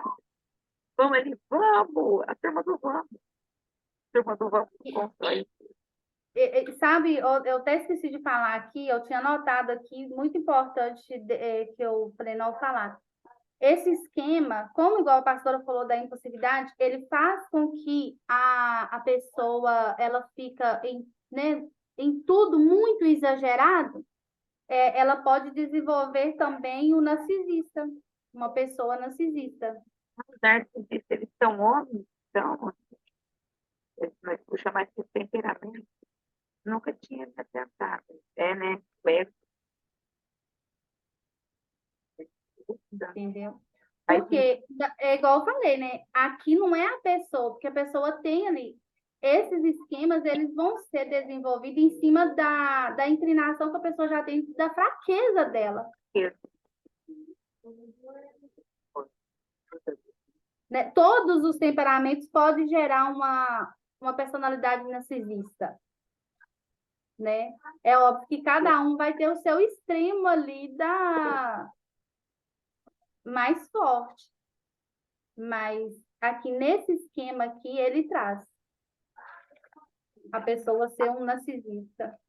vamos ali, vamos, a turma do vamos constrói. Sabe, eu até esqueci de falar aqui, eu tinha anotado aqui, muito importante que eu falei não falar. Esse esquema, como igual a pastora falou da impulsividade, ele faz com que a pessoa ela fica né, em tudo muito exagerado, ela pode desenvolver também o narcisista, uma pessoa narcisista. Os narcisistas, eles são homens, então, nós puxa mais que temperamento. Nunca tinha me atentado. Né? Entendeu? Mas, Porque, é igual eu falei, né? Aqui não é a pessoa, porque a pessoa tem ali. Esses esquemas, eles vão ser desenvolvidos em cima da inclinação que a pessoa já tem, da fraqueza dela. Né? Todos os temperamentos podem gerar uma personalidade narcisista. Né? É óbvio que cada um vai ter o seu extremo ali mais forte. Mas aqui nesse esquema aqui, ele traz a pessoa ser um narcisista.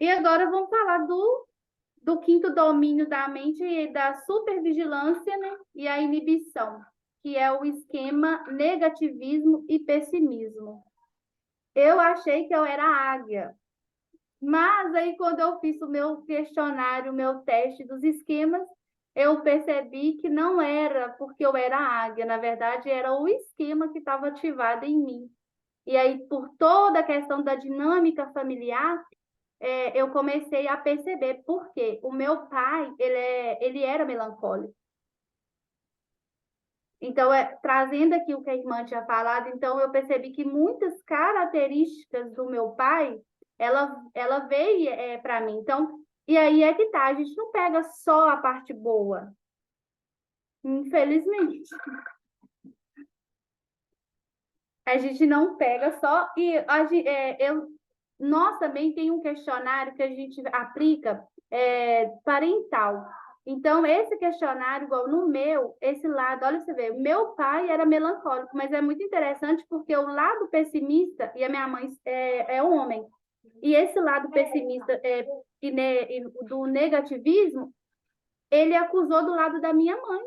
E agora vamos falar do quinto domínio da mente e da supervigilância, né? E a inibição, que é o esquema negativismo e pessimismo. Eu achei que eu era águia, mas aí quando eu fiz o meu questionário, o meu teste dos esquemas, eu percebi que não era porque eu era águia, na verdade era o esquema que estava ativado em mim. E aí, por toda a questão da dinâmica familiar, eu comecei a perceber porque o meu pai, ele era melancólico. Então, trazendo aqui o que a irmã tinha falado, então eu percebi que muitas características do meu pai, ela veio para mim. Então, e aí é que tá, a gente não pega só a parte boa, infelizmente. A gente não pega só e nós também tem um questionário que a gente aplica parental. Então, esse questionário, igual no meu, esse lado, olha você vê, o meu pai era melancólico, mas é muito interessante porque o lado pessimista, e a minha mãe é um homem, e esse lado pessimista e do negativismo, ele acusou do lado da minha mãe.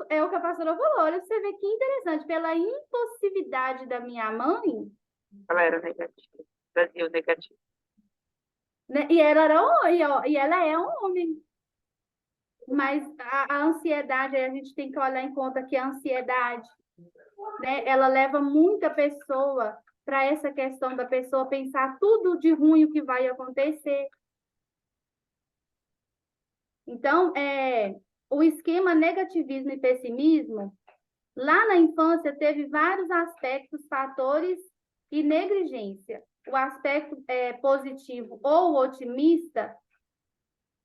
É o que a pastora falou, olha, você vê que interessante, pela impulsividade da minha mãe, Ela era negativa, trazia o negativo. né? E ela é um homem. Mas a ansiedade, a gente tem que olhar em conta que a ansiedade, né, ela leva muita pessoa para essa questão da pessoa pensar tudo de ruim o que vai acontecer. Então, o esquema negativismo e pessimismo, lá na infância, teve vários aspectos, fatores e negligência. O aspecto positivo ou otimista,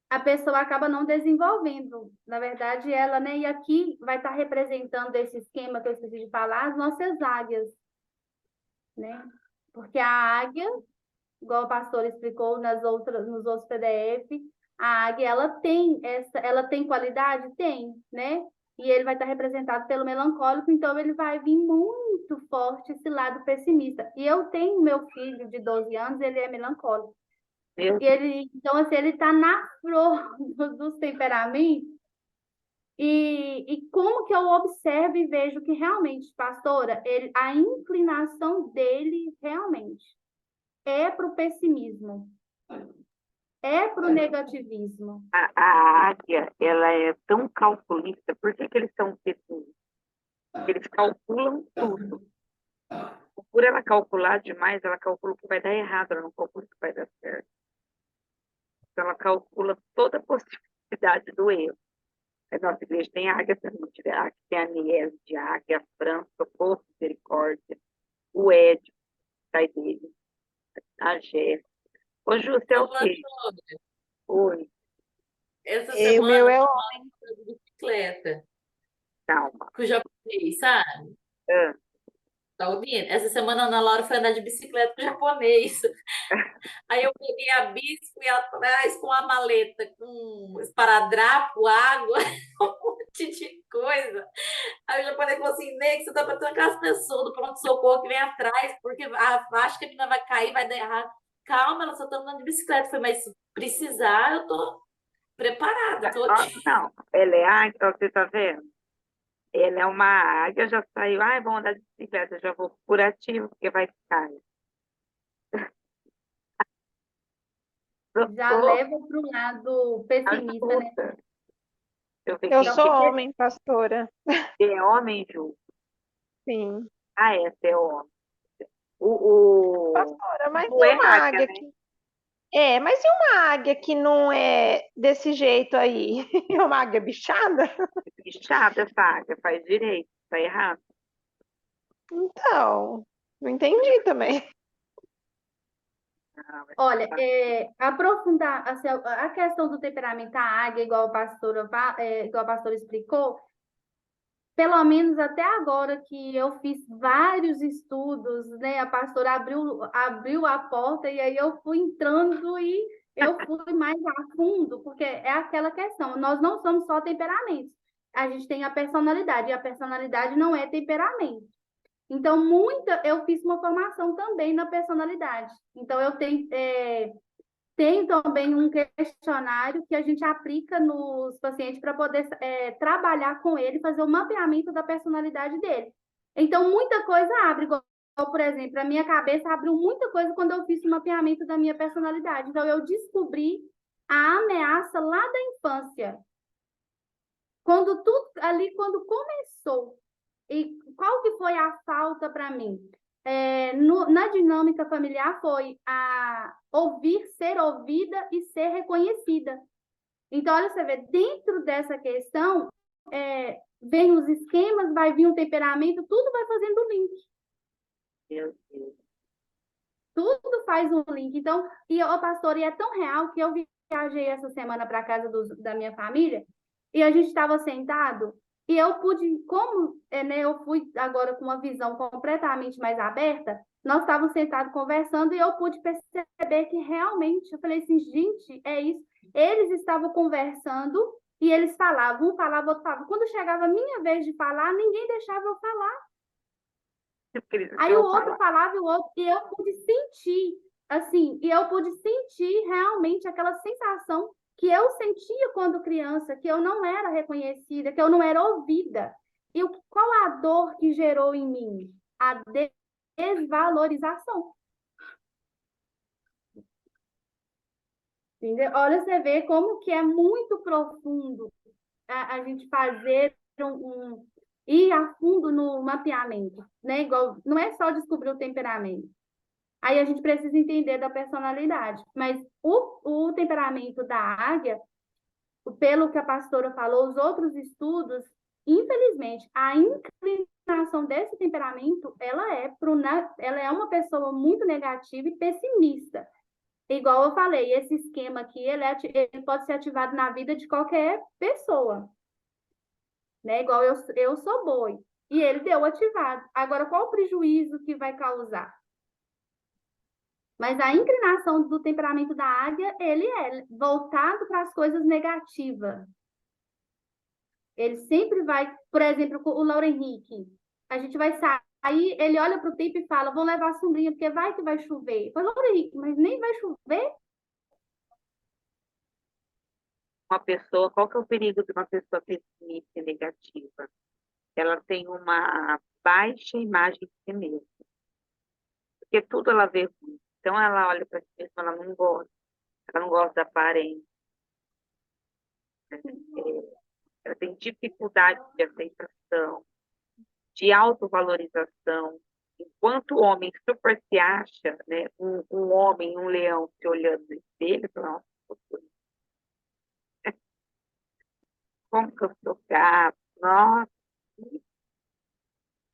a pessoa acaba não desenvolvendo. Na verdade, ela, né? E aqui vai estar representando esse esquema que eu esqueci de falar, as nossas águias, né? Porque a águia, igual o pastor explicou nos outros PDF, a águia, ela tem qualidade? Tem, né? E ele vai estar representado pelo melancólico, então ele vai vir muito forte esse lado pessimista. E eu tenho meu filho de 12 anos, ele é melancólico. Então, assim, ele está na flor dos temperamentos. E como que eu observo e vejo que realmente, pastora, a inclinação dele realmente é para o pessimismo, é para o negativismo. A águia, ela é tão calculista. Por que eles são pessimistas? Eles calculam tudo. Por ela calcular demais, ela calcula o que vai dar errado, ela não calcula o que vai dar certo. Então, ela calcula toda a possibilidade do erro. A nossa igreja tem águia, se não tiver águia, tem a Niese de águia, a França, o Poço Misericórdia, o Édio, pai dele, a Jéssica. Ô, Ju, você é o quê? Oi, Essa O semana meu é eu homem. fui de bicicleta calma. com o japonês, sabe? Ah, Tá ouvindo? Essa semana a Ana Laura foi andar de bicicleta com o japonês. Aí eu peguei a bici, fui atrás com a maleta, com esparadrapo, água, um monte de coisa. Aí o japonês falou assim, Ney, você tá para trancar as pessoas do pronto-socorro que vem atrás, porque acho que a menina vai cair, vai dar errado. Calma, ela só tá andando de bicicleta. Foi, mas se precisar, eu tô preparada, tô aqui. não, ela é águia, ó, você tá vendo? Ela é uma águia, já saiu, vamos andar de bicicleta, já vou curativo, porque vai ficar. Já leva para o lado pessimista, né? Ajuda. Eu ver Eu quem sou homem, pastora. é homem, Ju. Sim. Essa é homem. O Pastora, mas Ju e é uma águia, águia né? que. Mas e uma águia que não é desse jeito aí? É uma águia bichada? Chata essa águia, faz direito, tá errado. Então, não entendi também. Não, Olha, aprofundar assim, a questão do temperamento da águia, igual a pastora explicou, pelo menos até agora que eu fiz vários estudos, né? A pastora abriu a porta e aí eu fui entrando e eu fui mais a fundo, porque é aquela questão, nós não somos só temperamentos, a gente tem a personalidade, e a personalidade não é temperamento. Então, eu fiz uma formação também na personalidade. Então, eu tenho também um questionário que a gente aplica nos pacientes para poder trabalhar com ele, fazer o mapeamento da personalidade dele. Então, muita coisa abre, igual, por exemplo, a minha cabeça abriu muita coisa quando eu fiz o mapeamento da minha personalidade. Então, eu descobri a ameaça lá da infância. Quando começou, e qual que foi a falta para mim? Na dinâmica familiar foi a ouvir, ser ouvida e ser reconhecida. Então, olha, você vê, dentro dessa questão, vem os esquemas, vai vir um temperamento, tudo vai fazendo link. Meu Deus. Tudo faz um link. Então, pastor, e é tão real que eu viajei essa semana para casa da minha família e a gente estava sentado e eu pude, né, eu fui agora com uma visão completamente mais aberta, nós estávamos sentados conversando e eu pude perceber que realmente, eu falei assim, gente, é isso. Eles estavam conversando e eles falavam, um falava, outro falava. Quando chegava a minha vez de falar, ninguém deixava eu falar. Aí o outro falava e o outro, e eu pude sentir, assim, realmente aquela sensação que eu sentia quando criança, que eu não era reconhecida, que eu não era ouvida. E qual a dor que gerou em mim? A desvalorização. Entendeu? Olha, você vê como que é muito profundo a gente fazer ir a fundo no mapeamento, né? Igual, não é só descobrir o temperamento. Aí a gente precisa entender da personalidade. Mas o temperamento da águia, pelo que a pastora falou, os outros estudos, infelizmente, a inclinação desse temperamento, ela é uma pessoa muito negativa e pessimista. Igual eu falei, esse esquema aqui, ele pode ser ativado na vida de qualquer pessoa. Né? Igual eu sou boi. E ele deu ativado. Agora, qual o prejuízo que vai causar? Mas a inclinação do temperamento da águia, ele é voltado para as coisas negativas. Ele sempre vai, por exemplo, o Lauro Henrique, a gente vai sair, ele olha para o tempo e fala, vou levar a sombrinha, porque vai que vai chover. Mas, Lauro Henrique, mas nem vai chover? Uma pessoa, qual que é o perigo de uma pessoa pessimista e negativa? Ela tem uma baixa imagem de si mesma. Porque tudo ela vê ruim. Então, ela olha para si mesma, ela não gosta da aparência. Ela tem dificuldade de aceitação, de autovalorização. Enquanto o homem super se acha, né, um homem, um leão se olhando no espelho, fala, nossa, como que eu sou gato? Nossa.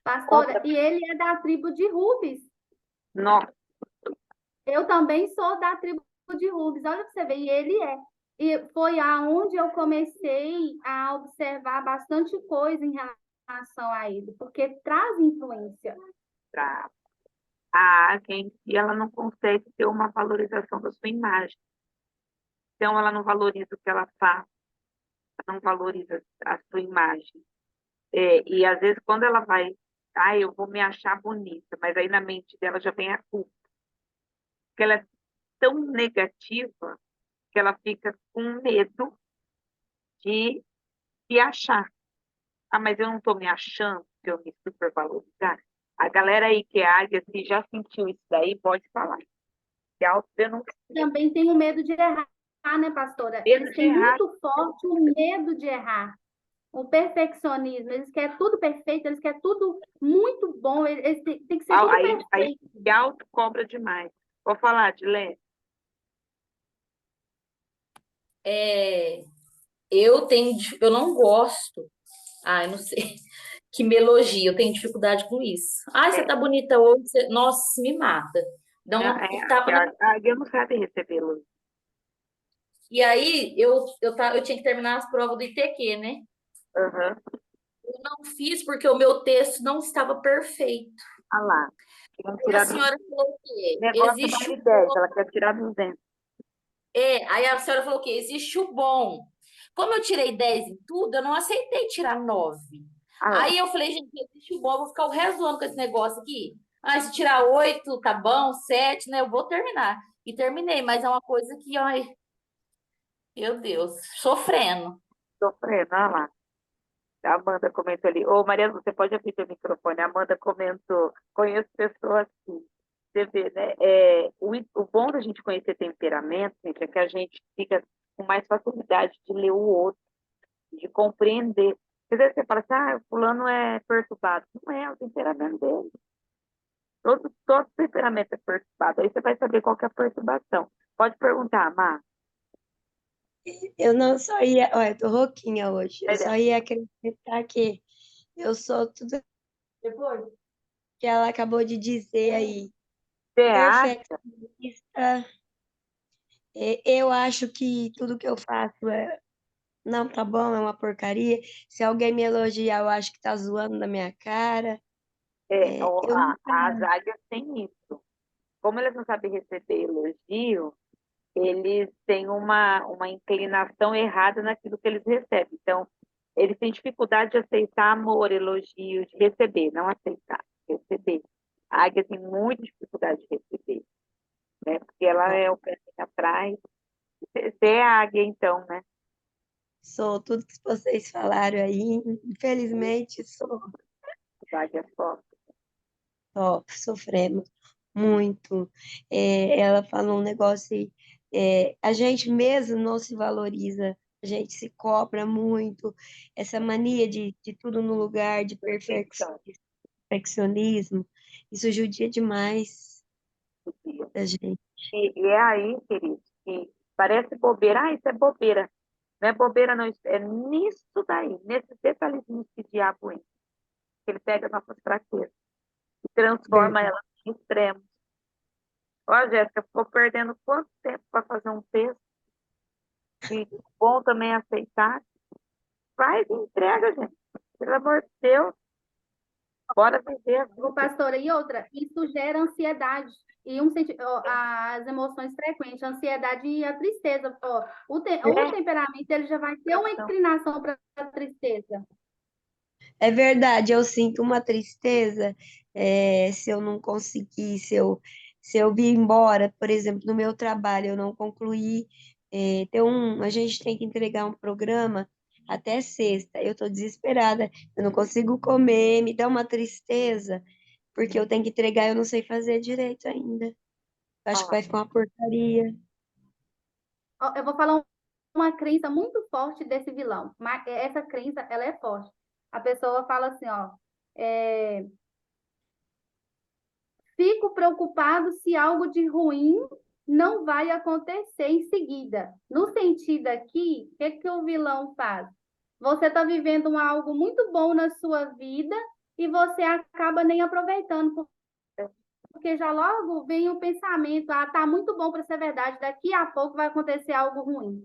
Pastora, e ele é da tribo de Rubens. Nossa. Eu também sou da tribo de Rubens, olha para você ver, e ele é. E foi aonde eu comecei a observar bastante coisa em relação a ele, porque traz influência. A águia em si, ela não consegue ter uma valorização da sua imagem. Então, ela não valoriza o que ela faz, ela não valoriza a sua imagem. E, às vezes, quando ela vai, eu vou me achar bonita, mas aí na mente dela já vem a culpa. Porque ela é tão negativa que ela fica com medo de se achar. Mas eu não estou me achando, que eu me supervalorizar. A galera aí que é águia, se já sentiu isso daí, pode falar. Que autodenúncia. Também tem o medo de errar, né, pastora? Eles têm muito forte o medo de errar. O perfeccionismo, eles querem tudo perfeito, eles querem tudo muito bom, eles têm que ser tudo perfeito. Aí se autocobra demais. Vou falar, Dilene. Eu não gosto. Eu não sei. Que me elogia, eu tenho dificuldade com isso. Você tá bonita hoje. Nossa, isso me mata. Dá um tapa na... A águia não sabe receber elogio. E aí, eu tinha que terminar as provas do ITQ, né? Uhum. não fiz porque o meu texto não estava perfeito. Ah lá. Querem E a tirar senhora falou que negócio existe vale o 10, bom. ela quer tirar 200. Aí a senhora falou que existe o bom. Como eu tirei 10 em tudo, eu não aceitei tirar 9. Ah lá. Aí eu falei, gente, existe o bom, eu vou ficar o resto do ano com esse negócio aqui. Se tirar 8, tá bom, 7, né? Eu vou terminar. E terminei, mas é uma coisa que, ai, meu Deus, sofrendo. Sofrendo, ah lá. A Amanda comentou ali. Ô, Mariana, você pode abrir seu microfone. A Amanda comentou. Conheço pessoas assim. Você vê, né? O bom da gente conhecer temperamento, gente, é que a gente fica com mais facilidade de ler o outro, de compreender. Às vezes você fala assim, o fulano é perturbado. Não é o temperamento dele. Todo temperamento é perturbado. Aí você vai saber qual que é a perturbação. Pode perguntar, Má. Eu não só ia, olha, eu tô rouquinha hoje. Eu só Entendeu? ia acrescentar que eu sou tudo depois que ela acabou de dizer aí. Você acha? Perfeccionista. Eu acho que tudo que eu faço não tá bom, é uma porcaria. Se alguém me elogiar, eu acho que tá zoando na minha cara. Eu nunca. As águias têm isso. Como eles não sabem receber elogio, eles têm uma inclinação errada naquilo que eles recebem. Então, eles têm dificuldade de aceitar amor, elogio, de receber, não aceitar, receber. A águia tem muita dificuldade de receber, né? Porque ela é o pé atrás. Você é a águia, então, né? Sou tudo que vocês falaram aí. Infelizmente, A águia sofre. sofremos muito. Ela falou um negócio aí, a gente mesmo não se valoriza, a gente se cobra muito, essa mania de tudo no lugar, de Perfeição. perfeccionismo, isso judia demais da gente. E é aí, querido, que parece bobeira. Isso é bobeira. Não é bobeira, não. É nisso daí, nesses detalhezinhos que o diabo entra. Que ele pega nossas fraquezas e transforma Verdade. elas em extremos. Ó, Jéssica, ficou perdendo quanto tempo para fazer um texto? E bom também aceitar. Faz e entrega, gente. Pelo amor de Deus, bora viver a Ô, vida. pastora, e outra, isso gera ansiedade e as emoções frequentes, a ansiedade e a tristeza. Ó, o É, temperamento ele já vai ter uma então, inclinação para a tristeza. É verdade, eu sinto uma tristeza, se eu não conseguir, se eu vir embora, por exemplo, no meu trabalho, eu não concluí, a gente tem que entregar um programa até sexta, eu estou desesperada, eu não consigo comer, me dá uma tristeza, porque eu tenho que entregar, eu não sei fazer direito ainda. Eu acho que ó, vai ficar uma porcaria. Ó, eu vou falar uma crença muito forte desse vilão, mas essa crença, ela é forte. A pessoa fala assim, ó, é, fico preocupado se algo de ruim não vai acontecer em seguida. No sentido aqui, o que que o vilão faz? Você está vivendo algo muito bom na sua vida e você acaba nem aproveitando, porque já logo vem o pensamento, tá muito bom para ser verdade, daqui a pouco vai acontecer algo ruim.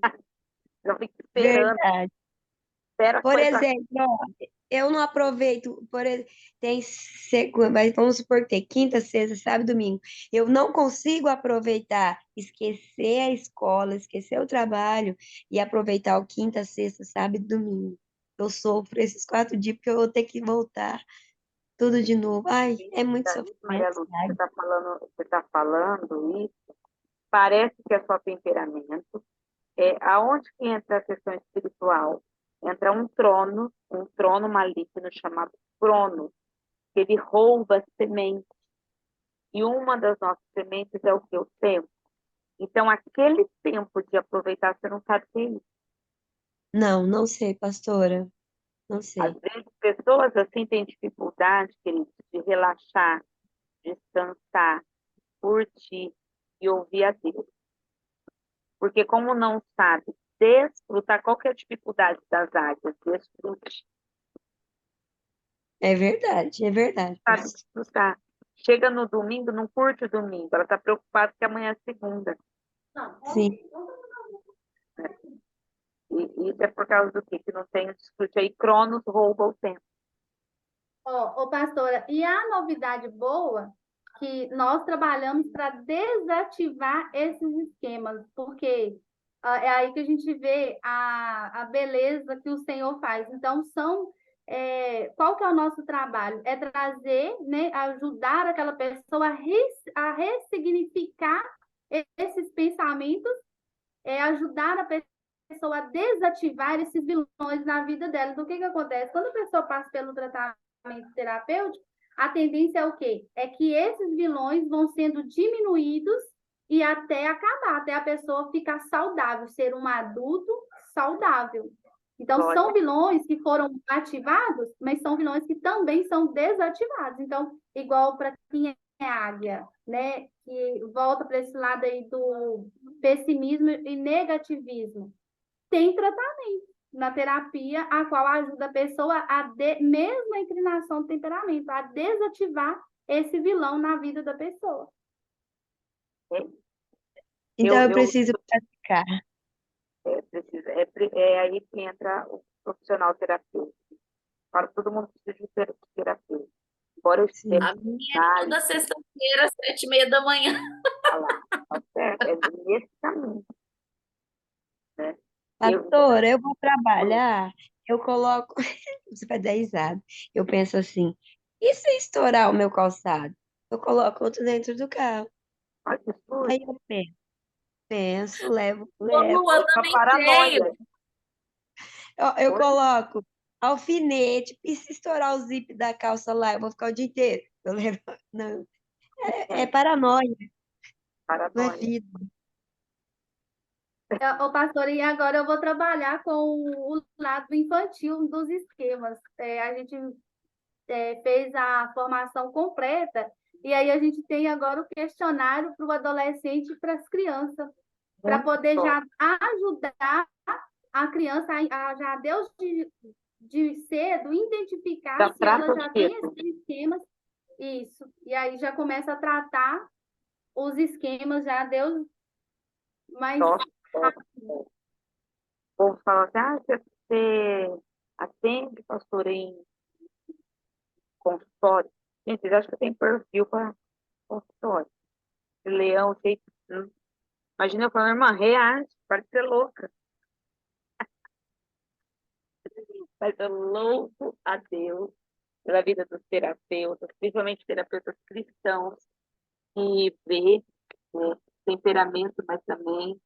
eu fico esperando, Verdade. espera a Por coisa. exemplo, ó, eu não aproveito, mas vamos supor que tem quinta, sexta, sábado, domingo. Eu não consigo aproveitar, esquecer a escola, esquecer o trabalho e aproveitar o quinta, sexta, sábado e domingo. Eu sofro esses 4 dias porque eu vou ter que voltar tudo de novo. Ai, é muito Isso, Maria sofrimento, Lúcia, sabe? você tá falando isso, parece que é só temperamento. Aonde que entra a questão espiritual? Entra um trono maligno chamado Cronos, que ele rouba sementes. E uma das nossas sementes é o que? O tempo. Então, aquele tempo de aproveitar, você não sabe o que é isso. Não, não sei, pastora, não Às sei. vezes, pessoas assim têm dificuldade, queridos, de relaxar, descansar, curtir e ouvir a Deus. Porque como não sabe desfrutar, qual que é a dificuldade das águas? Desfrute, É verdade, sabe pastor. desfrutar. Chega no domingo, não curte o domingo, ela está preocupada que amanhã é segunda. Sim, E isso é por causa do quê? Que não tem o desfrute aí, Cronos rouba o tempo. Ó, pastora, e a novidade boa que nós trabalhamos para desativar esses esquemas, porque é aí que a gente vê a beleza que o Senhor faz. Então, qual que é o nosso trabalho? É trazer, né, ajudar aquela pessoa a ressignificar esses pensamentos, ajudar a pessoa a desativar esses vilões na vida dela. Então, o que que acontece? Quando a pessoa passa pelo tratamento terapêutico, a tendência é o quê? É que esses vilões vão sendo diminuídos e até acabar, até a pessoa ficar saudável, ser um adulto saudável. Então, são Glória. vilões que foram ativados, mas são vilões que também são desativados. Então, igual para quem é águia, né? Que volta para esse lado aí do pessimismo e negativismo. Tem tratamento na terapia, a qual ajuda a pessoa mesmo a inclinação do temperamento, a desativar esse vilão na vida da pessoa. Então eu Eu preciso praticar. preciso, é aí que entra o profissional terapeuta. Para todo mundo precisa de terapeuta. Embora eu Sim. esteja A minha é toda sexta-feira, às 7h30 da manhã. falar, tá certo? É nesse caminho, né? Pastora, eu vou trabalhar, eu coloco. Você vai dar risada. Eu penso assim: e se estourar o meu calçado? Eu coloco outro dentro do carro. Olha que Aí susto, eu penso, levo, Ô, levo. Lu, eu uma também paranoia. creio. Eu coloco alfinete, e se estourar o zip da calça lá, eu vou ficar o dia inteiro. Eu levo. Não, é paranoia, não é Paranoia. vida. Ô, pastor, e agora eu vou trabalhar com o lado infantil dos esquemas. A gente fez a formação completa, e aí a gente tem agora o questionário para o adolescente e para as crianças, para Muito poder top. já ajudar a criança já de cedo identificar Já se ela trata o já tem título. esses esquemas, isso, e aí já começa a tratar os esquemas já Deus mais Top, top. O povo fala assim, você atende, pastor, em consultório? Gente, vocês acham que eu tenho perfil para consultório? Leão, sei. Imagina eu falando, irmã, reage, pode ser louca. Mas eu louvo a Deus pela vida dos terapeutas, principalmente terapeutas cristãos, que vê, né, temperamento, mas também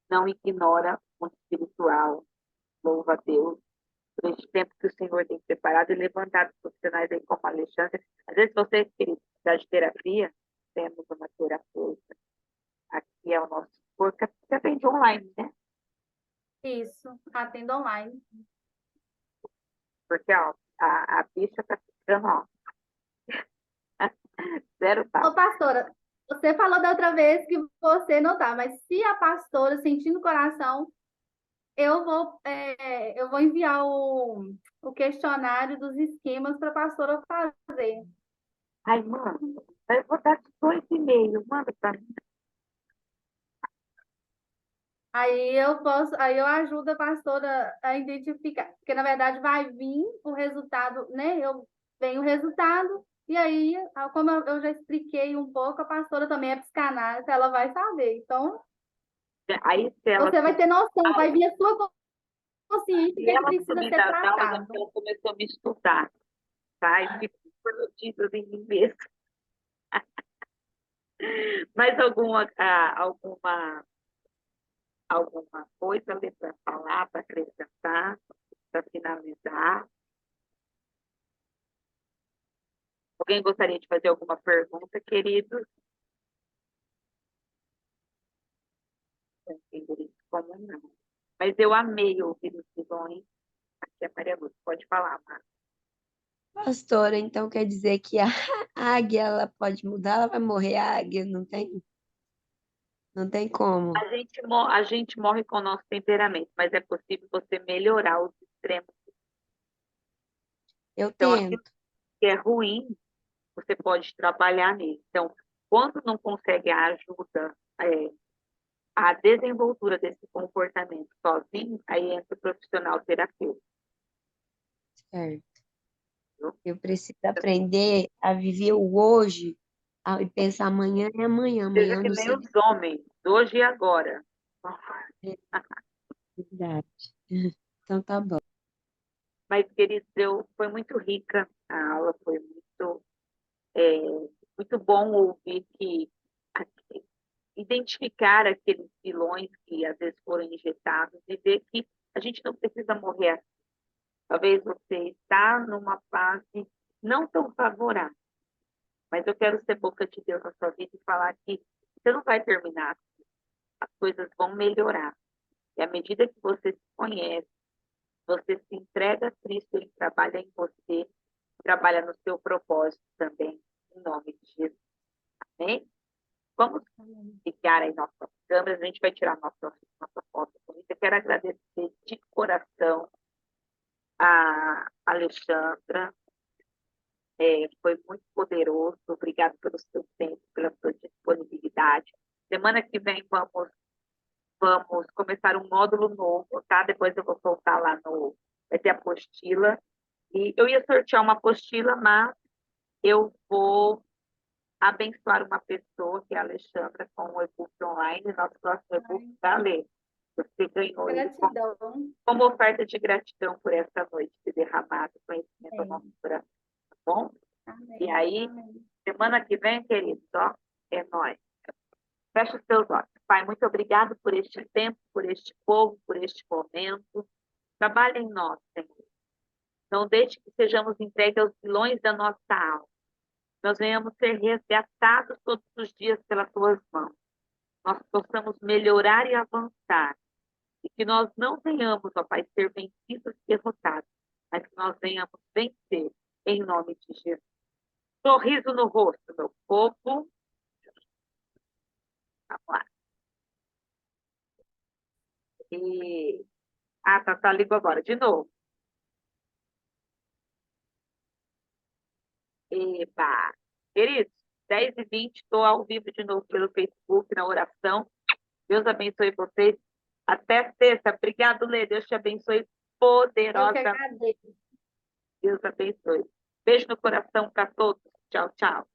não ignora o espiritual. Louva a Deus por este tempo que o Senhor tem preparado e levantado profissionais aí como Alexandre. Às vezes você, querido, precisa de terapia, temos uma terapeuta. Aqui é o nosso corpo, você atende online, né? isso, atendo online. Porque, ó, a bicha tá ficando, ó, zero Ô, papo. pastora, você falou da outra vez que você não tá, mas se a pastora sentir no coração, eu vou enviar o questionário dos esquemas para a pastora fazer. Ai, manda. Eu vou dar 2 e-mails, manda pra mim. Aí eu ajudo a pastora a identificar, porque na verdade vai vir o resultado, né? Eu venho o resultado, e aí, como eu já expliquei um pouco, a pastora também é psicanálise, ela vai saber. Então, Aí, se ela você vai ter noção, vai vir a sua consciência se que ela precisa subir ser das aulas, é tratado. porque ela começou a me estudar, tá? E ficou produtiva em mim mesmo. Mais alguma coisa ali para falar, para acrescentar, para finalizar? Alguém gostaria de fazer alguma pergunta, queridos? Não entenderia como não. Mas eu amei ouvir os vilões. Aqui é a Maria Lúcia. Pode falar, Mar. Pastora, então quer dizer que a águia ela pode mudar, ela vai morrer a águia, não tem como. A gente morre com o nosso temperamento, mas é possível você melhorar os extremos. Eu Então, aquilo tento. que é ruim, você pode trabalhar nisso. Então, quando não consegue a ajuda, a desenvoltura desse comportamento sozinho, aí entra o profissional terapeuta. Certo. Eu preciso aprender a viver o hoje e pensar amanhã é amanhã, Seja amanhã eu que não nem sei os homens, hoje e agora. de verdade. Então tá bom. Mas, queridos, foi muito rica a aula, foi muito bom ouvir identificar aqueles vilões que às vezes foram injetados e ver que a gente não precisa morrer assim. Talvez você está numa fase não tão favorável, mas eu quero ser boca de Deus na sua vida e falar que você não vai terminar, as coisas vão melhorar. E à medida que você se conhece, você se entrega a Cristo, Ele trabalha em você, trabalha no seu propósito também, em nome de Jesus. Amém? Vamos ficar aí nossas câmeras, a gente vai tirar nossa foto. Eu quero agradecer de coração a Alexandra, foi muito poderoso, obrigado pelo seu tempo, pela sua disponibilidade. Semana que vem vamos começar um módulo novo, tá? Depois eu vou soltar lá vai ter apostila, e eu ia sortear uma apostila, mas eu vou abençoar uma pessoa, que é a Alexandra, com o e-book online, nosso próximo e-book da Lê. Você ganhou ele Gratidão. como oferta de gratidão por essa noite de derramado conhecimento ao nosso coração, tá bom? Amém. E aí, Amém. semana que vem, queridos, ó, é nóis. Fecha os seus olhos. Pai, muito obrigado por este tempo, por este povo, por este momento. Trabalha em nós, Senhor. Não deixe que sejamos entregues aos vilões da nossa alma. Nós venhamos ser resgatados todos os dias pelas tuas mãos. Nós possamos melhorar e avançar. E que nós não venhamos, ó Pai, ser vencidos e derrotados, mas que nós venhamos vencer em nome de Jesus. Sorriso no rosto, meu povo. Vamos lá. E... tá, ligo agora. De novo. Eba. Queridos, 10h20, estou ao vivo de novo pelo Facebook, na oração. Deus abençoe vocês. Até sexta. Obrigado, Lê. Deus te abençoe Eu que poderosamente. agradeço. Deus abençoe. Beijo no coração para todos. Tchau, tchau.